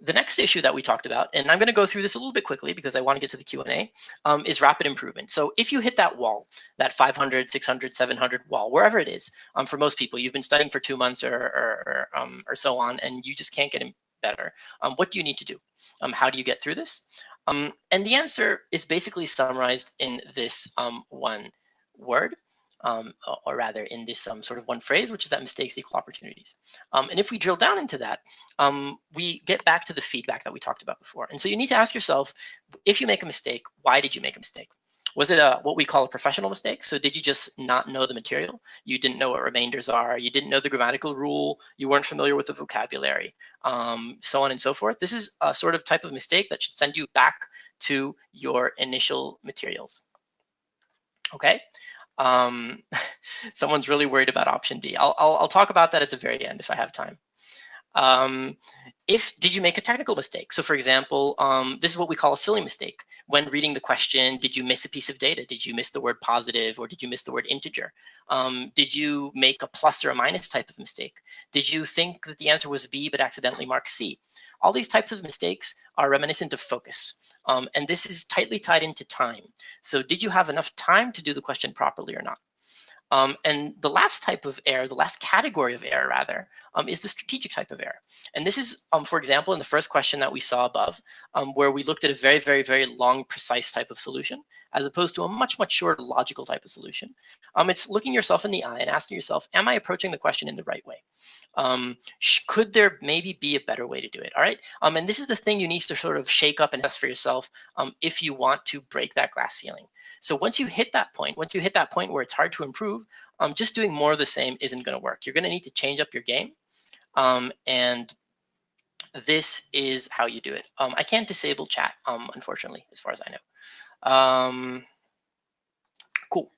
S1: The next issue that we talked about, and I'm going to go through this a little bit quickly because I want to get to the Q&A, is rapid improvement. So if you hit that wall, that 500, 600, 700 wall, wherever it is, for most people, you've been studying for 2 months or so on, and you just can't get better. What do you need to do? How do you get through this? And the answer is basically summarized in this one word. Or rather in this sort of one phrase, which is that mistakes equal opportunities. And if we drill down into that, we get back to the feedback that we talked about before. And so you need to ask yourself, if you make a mistake, why did you make a mistake? Was it what we call a professional mistake? So did you just not know the material? You didn't know what remainders are. You didn't know the grammatical rule. You weren't familiar with the vocabulary, so on and so forth. This is a sort of type of mistake that should send you back to your initial materials. Okay. Someone's really worried about option D. I'll talk about that at the very end if I have time. Did you make a technical mistake? So for example, this is what we call a silly mistake. When reading the question, did you miss a piece of data? Did you miss the word positive, or did you miss the word integer? Did you make a plus or a minus type of mistake? Did you think that the answer was B but accidentally marked C? All these types of mistakes are reminiscent of focus. And this is tightly tied into time. So did you have enough time to do the question properly or not? And the last type of error, the last category of error rather, is the strategic type of error. And this is, for example, in the first question that we saw above, where we looked at a very, very, very long, precise type of solution, as opposed to a much, much shorter logical type of solution. It's looking yourself in the eye and asking yourself, am I approaching the question in the right way? Could there maybe be a better way to do it? All right. And this is the thing you need to sort of shake up and test for yourself if you want to break that glass ceiling. So once you hit that point where it's hard to improve, just doing more of the same isn't going to work. You're going to need to change up your game. And this is how you do it. I can't disable chat, unfortunately, as far as I know. Cool.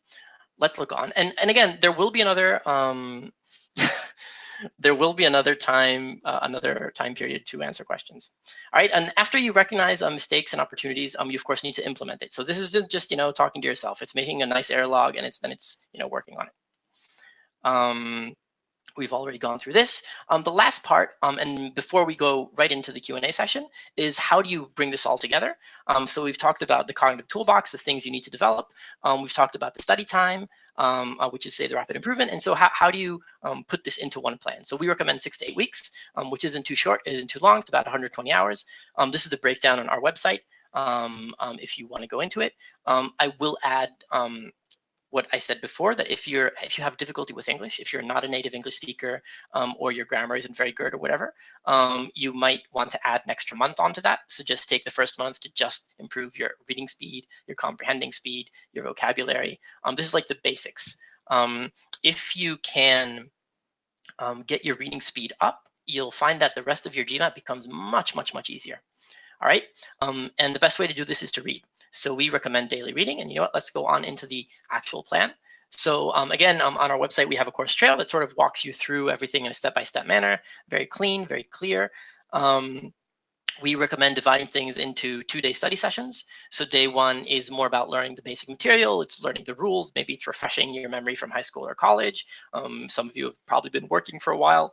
S1: Let's look on. And again, there will be another there will be another time period to answer questions. All right, and after you recognize mistakes and opportunities, you of course need to implement it. So this is just talking to yourself. It's making a nice error log, and it's working on it. We've already gone through this. The last part, and before we go right into the Q&A session, is how do you bring this all together? So we've talked about the cognitive toolbox, the things you need to develop. We've talked about the study time, which is, say, the rapid improvement. And so how do you put this into one plan? So we recommend 6 to 8 weeks, which isn't too short, it isn't too long. It's about 120 hours. This is the breakdown on our website if you want to go into it. I will add what I said before, that if you have difficulty with English, if you're not a native English speaker, or your grammar isn't very good or whatever, you might want to add an extra month onto that. So just take the first month to just improve your reading speed, your comprehending speed, your vocabulary. This is like the basics. If you can get your reading speed up, you'll find that the rest of your GMAT becomes much, much, much easier. All right, and the best way to do this is to read. So we recommend daily reading, and you know what? Let's go on into the actual plan. So again, on our website, we have a course trail that sort of walks you through everything in a step-by-step manner, very clean, very clear. We recommend dividing things into 2-day study sessions. So day 1 is more about learning the basic material. It's learning the rules. Maybe it's refreshing your memory from high school or college. Some of you have probably been working for a while.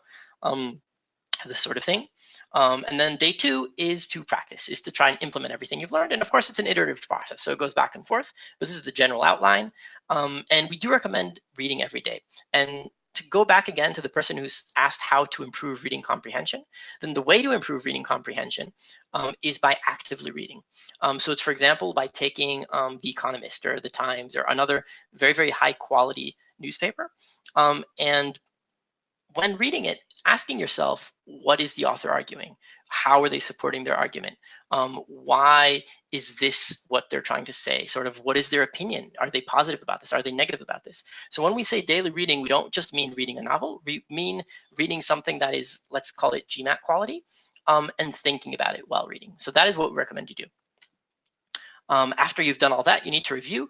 S1: This sort of thing. And then day 2 is to practice, is to try and implement everything you've learned. And of course, it's an iterative process, so it goes back and forth, but this is the general outline. And we do recommend reading every day. And to go back again to the person who's asked how to improve reading comprehension, then the way to improve reading comprehension is by actively reading. So it's, for example, by taking The Economist or The Times or another very, very high quality newspaper. And when reading it, asking yourself, what is the author arguing? How are they supporting their argument? Why is this what they're trying to say? Sort of, what is their opinion? Are they positive about this? Are they negative about this? So when we say daily reading, we don't just mean reading a novel. We mean reading something that is, let's call it GMAT quality, and thinking about it while reading. So that is what we recommend you do. After you've done all that, you need to review.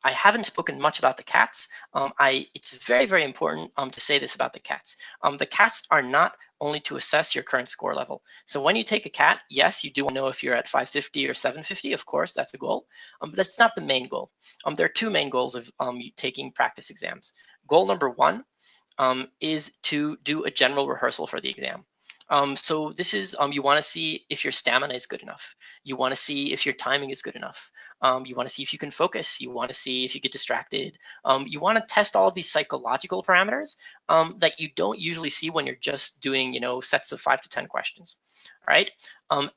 S1: I haven't spoken much about the CATs. It's very, very important to say this about the CATs. The CATs are not only to assess your current score level. So when you take a CAT, yes, you do want to know if you're at 550 or 750. Of course, that's a goal. But that's not the main goal. There are 2 main goals of taking practice exams. Goal number 1 is to do a general rehearsal for the exam. So this is, you want to see if your stamina is good enough. You want to see if your timing is good enough. You want to see if you can focus. You want to see if you get distracted. You want to test all of these psychological parameters that you don't usually see when you're just doing, sets of 5 to 10 questions. All right.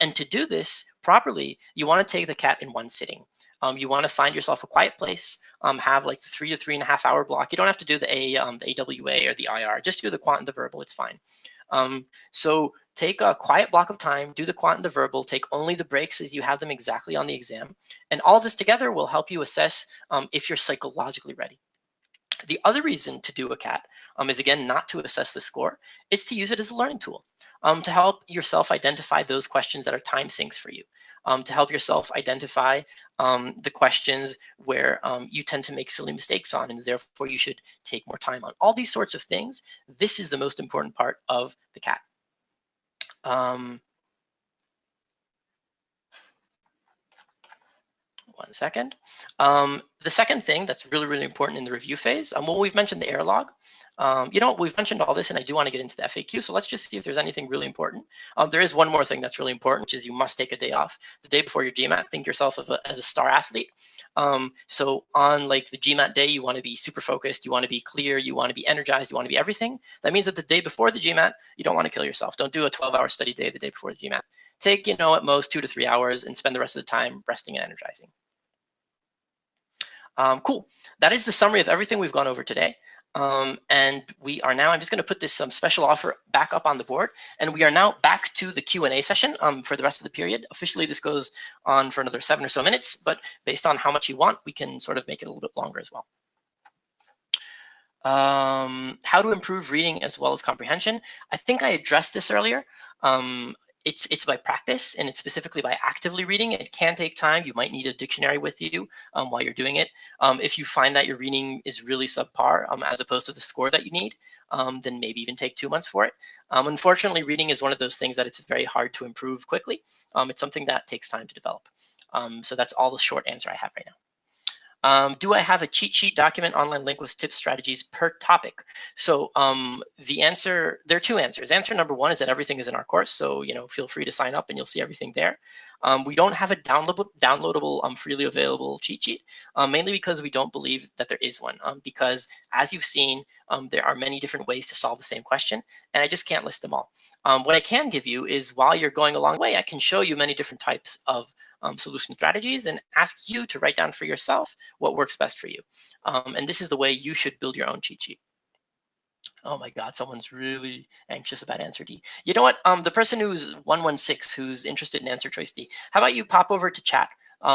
S1: And to do this properly, you want to take the CAT in one sitting. You want to find yourself a quiet place, have like the 3 to 3.5 hour block. You don't have to do the AWA or the IR. Just do the quant and the verbal. It's fine. So take a quiet block of time, do the quant and the verbal, take only the breaks as you have them exactly on the exam. And all of this together will help you assess if you're psychologically ready. The other reason to do a CAT is, again, not to assess the score. It's to use it as a learning tool to help yourself identify those questions that are time sinks for you, to help yourself identify the questions where you tend to make silly mistakes on, and therefore you should take more time on. All these sorts of things, this is the most important part of the CAT. One second. The second thing that's really, really important in the review phase, well, we've mentioned the error log. We've mentioned all this, and I do want to get into the FAQ, so let's just see if there's anything really important. There is one more thing that's really important, which is you must take a day off. The day before your GMAT, think yourself as a star athlete. So on like the GMAT day, you want to be super focused, you want to be clear, you want to be energized, you want to be everything. That means that the day before the GMAT, you don't want to kill yourself. Don't do a 12-hour study day the day before the GMAT. Take, at most 2 to 3 hours and spend the rest of the time resting and energizing. Cool. That is the summary of everything we've gone over today. And we are now, I'm just going to put this special offer back up on the board. And we are now back to the Q&A session for the rest of the period. Officially, this goes on for another 7 or so minutes, but based on how much you want, we can sort of make it a little bit longer as well. How to improve reading as well as comprehension. I think I addressed this earlier. It's by practice, and it's specifically by actively reading. It can take time. You might need a dictionary with you while you're doing it. If you find that your reading is really subpar as opposed to the score that you need, then maybe even take 2 months for it. Unfortunately, reading is one of those things that it's very hard to improve quickly. It's something that takes time to develop. So that's all the short answer I have right now. Do I have a cheat sheet document online link with tips, strategies per topic? So the answer, there are two answers. Answer number one is that everything is in our course. So, feel free to sign up and you'll see everything there. We don't have a downloadable, freely available cheat sheet, mainly because we don't believe that there is one. Because as you've seen, there are many different ways to solve the same question, and I just can't list them all. What I can give you is, while you're going along the way, I can show you many different types of solution strategies and ask you to write down for yourself what works best for you. And this is the way you should build your own cheat sheet. Oh my God, someone's really anxious about answer D. You know what? The person who's 116, who's interested in answer choice D, how about you pop over to chat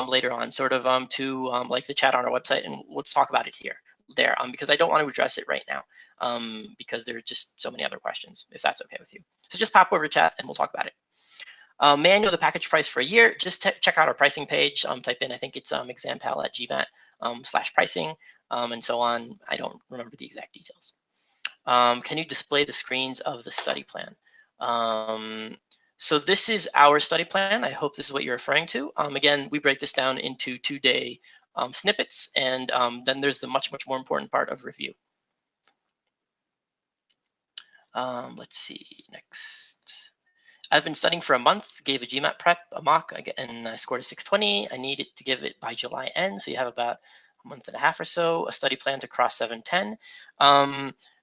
S1: later on, sort of to like the chat on our website, and let's talk about it there, because I don't want to address it right now, because there are just so many other questions, if that's okay with you. So just pop over to chat and we'll talk about it. May I know the package price for a year? Just check out our pricing page. Type in, I think it's examPAL at GMAT /pricing, and so on. I don't remember the exact details. Can you display the screens of the study plan? So this is our study plan. I hope this is what you're referring to. Again, we break this down into 2-day snippets, and then there's the much more important part of review. Let's see, next. I've been studying for a month, gave a GMAT prep, a mock, and I scored a 620. I needed to give it by July end, so you have about a month and a half or so. A study plan to cross 710.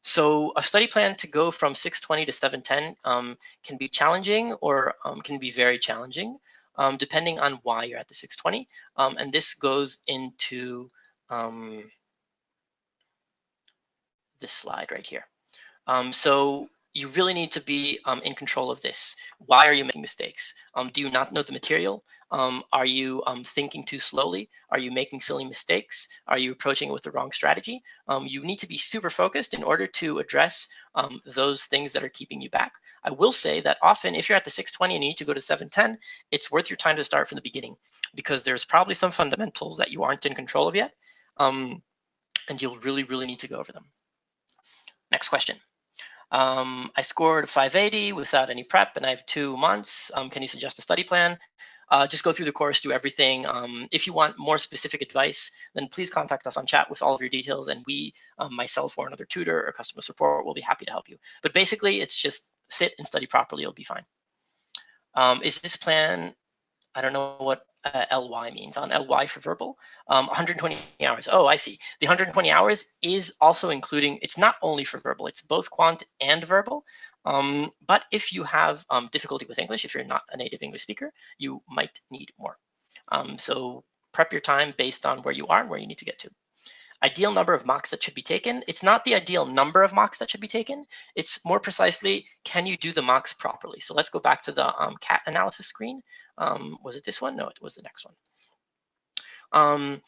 S1: So a study plan to go from 620 to 710 can be challenging, or can be very challenging, depending on why you're at the 620. And this goes into this slide right here. So you really need to be in control of this. Why are you making mistakes? Do you not know the material? Are you thinking too slowly? Are you making silly mistakes? Are you approaching it with the wrong strategy? You need to be super focused in order to address those things that are keeping you back. I will say that often, if you're at the 620 and you need to go to 710, it's worth your time to start from the beginning, because there's probably some fundamentals that you aren't in control of yet, and you'll really need to go over them. Next question. I scored 580 without any prep, and I have 2 months. Can you suggest a study plan? Just go through the course, do everything. If you want more specific advice, then please contact us on chat with all of your details, and we, myself or another tutor or customer support, will be happy to help you. But basically, it's just sit and study properly. You'll be fine. Is this plan, I don't know what LY means, on LY for verbal, 120 hours. Oh, I see. The 120 hours is also including, it's not only for verbal, it's both quant and verbal. But if you have difficulty with English, if you're not a native English speaker, you might need more. So prep your time based on where you are and where you need to get to. Ideal number of mocks that should be taken. It's not the ideal number of mocks that should be taken. It's more precisely, can you do the mocks properly? So let's go back to the CAT analysis screen. Was it this one? No, it was the next one.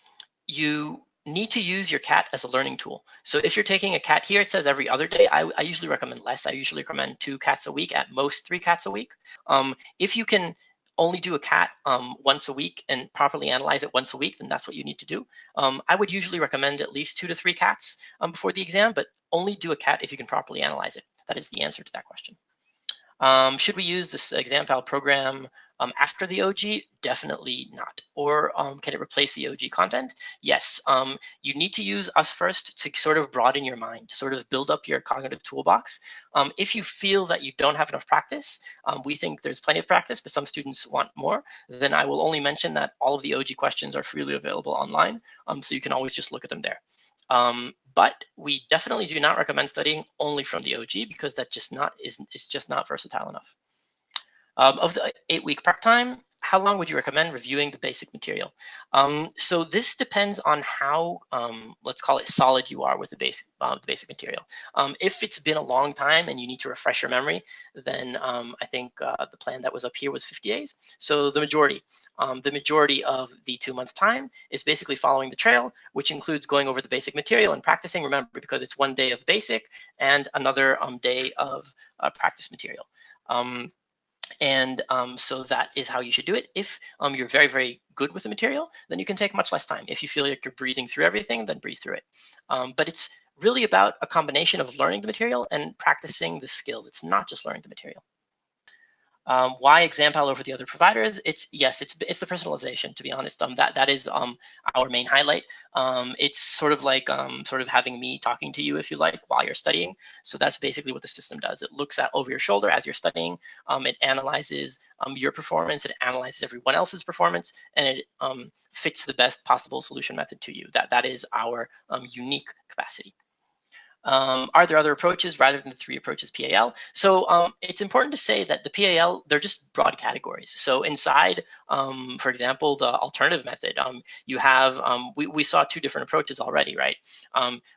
S1: You need to use your CAT as a learning tool. So if you're taking a CAT here, it says every other day. I usually recommend less. I usually recommend 2 CATs a week, at most 3 CATs a week. If you can only do a CAT once a week and properly analyze it once a week, then that's what you need to do. I would usually recommend at least 2 to 3 CATs before the exam, but only do a CAT if you can properly analyze it. That is the answer to that question. Should we use this examPAL program after the OG? Definitely not. Or can it replace the OG content? Yes. You need to use us first to sort of broaden your mind, to sort of build up your cognitive toolbox. If you feel that you don't have enough practice, we think there's plenty of practice, but some students want more, then I will only mention that all of the OG questions are freely available online, so you can always just look at them there. But we definitely do not recommend studying only from the OG, because that just not is just not versatile enough. Of the 8-week prep time, How long would you recommend reviewing the basic material? So this depends on how, let's call it solid you are with the basic material. If it's been a long time and you need to refresh your memory, then I think the plan that was up here was 50 days. So the majority of the 2-month time is basically following the trail, which includes going over the basic material and practicing. Remember, because it's 1 day of basic and another day of practice material. So that is how you should do it. If you're very, very good with the material, then you can take much less time. If you feel like you're breezing through everything, then breeze through it. But it's really about a combination of learning the material and practicing the skills. It's not just learning the material. Why examPAL over the other providers? It's the personalization. To be honest, that is our main highlight. It's sort of like having me talking to you, if you like, while you're studying. So that's basically what the system does. It looks at over your shoulder as you're studying. It analyzes your performance. It analyzes everyone else's performance, and it fits the best possible solution method to you. That is our unique capacity. Are there other approaches rather than the 3 approaches PAL? So it's important to say that the PAL, they're just broad categories. So inside, for example, the alternative method, you have, we saw 2 different approaches already, right?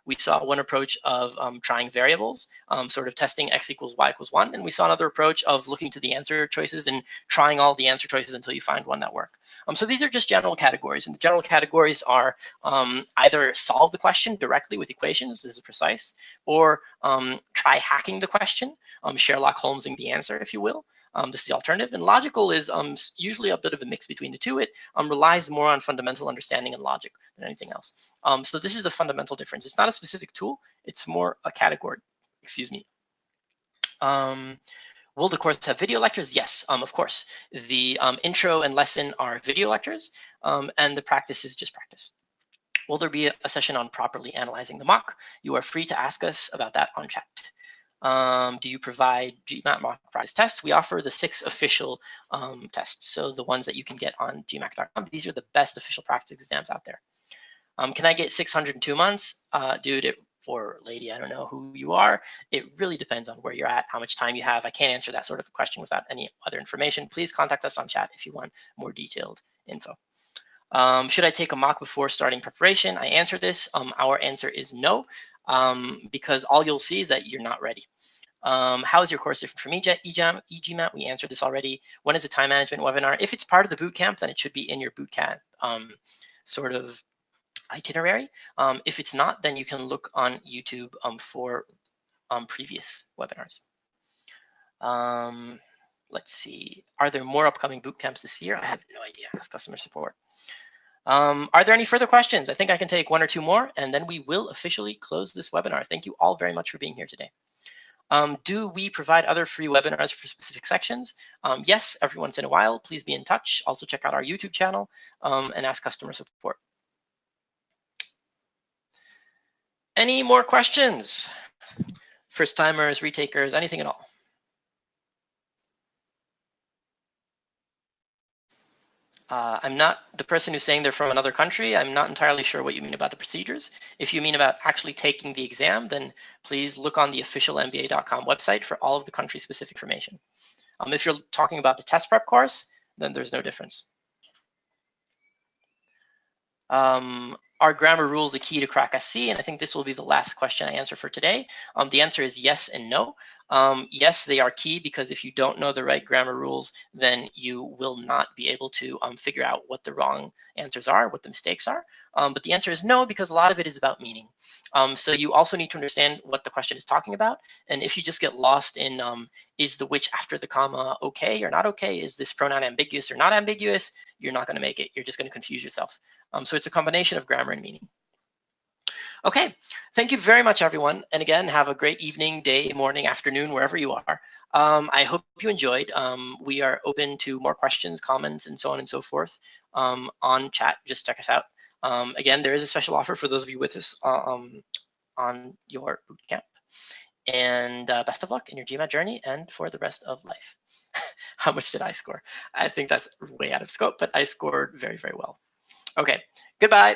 S1: We saw one approach of trying variables, sort of testing x equals y equals 1. And we saw another approach of looking to the answer choices and trying all the answer choices until you find one that work. So these are just general categories. And the general categories are either solve the question directly with equations, this is precise, or try hacking the question, Sherlock Holmesing the answer, if you will. This is the alternative. And logical is usually a bit of a mix between the 2. It relies more on fundamental understanding and logic than anything else. So this is the fundamental difference. It's not a specific tool. It's more a category. Excuse me. Will the course have video lectures? Yes, of course. The intro and lesson are video lectures, and the practice is just practice. Will there be a session on properly analyzing the mock? You are free to ask us about that on chat. Do you provide GMAT mock practice tests? We offer the 6 official tests, so the ones that you can get on gmat.com. These are the best official practice exams out there. Can I get 602 months? Dude, or lady, I don't know who you are. It really depends on where you're at, how much time you have. I can't answer that sort of question without any other information. Please contact us on chat if you want more detailed info. Should I take a mock before starting preparation? I answer this. Our answer is no, because all you'll see is that you're not ready. How is your course different from eGMAT? We answered this already. When is a time management webinar? If it's part of the boot camp, then it should be in your boot camp sort of itinerary. If it's not, then you can look on YouTube for previous webinars. Let's see. Are there more upcoming boot camps this year? I have no idea. Ask customer support. Are there any further questions? I think I can take 1 or 2 more, and then we will officially close this webinar. Thank you all very much for being here today. Do we provide other free webinars for specific sections? Yes, every once in a while. Please be in touch. Also check out our YouTube channel and ask customer support. Any more questions? First timers, retakers, anything at all? I'm not the person who's saying they're from another country. I'm not entirely sure what you mean about the procedures. If you mean about actually taking the exam, then please look on the official MBA.com website for all of the country-specific information. If you're talking about the test prep course, then there's no difference. Are grammar rules the key to crack SC? And I think this will be the last question I answer for today. The answer is yes and no. Yes, they are key, because if you don't know the right grammar rules, then you will not be able to figure out what the wrong answers are, what the mistakes are. But the answer is no, because a lot of it is about meaning. So you also need to understand what the question is talking about. And if you just get lost in is the which after the comma okay or not okay, is this pronoun ambiguous or not ambiguous, you're not going to make it. You're just going to confuse yourself. So it's a combination of grammar and meaning. Okay, thank you very much, everyone. And again, have a great evening, day, morning, afternoon, wherever you are. I hope you enjoyed. We are open to more questions, comments, and so on and so forth on chat. Just check us out. Again, there is a special offer for those of you with us on your bootcamp. And best of luck in your GMAT journey and for the rest of life. How much did I score? I think that's way out of scope, but I scored very, very well. Okay, goodbye.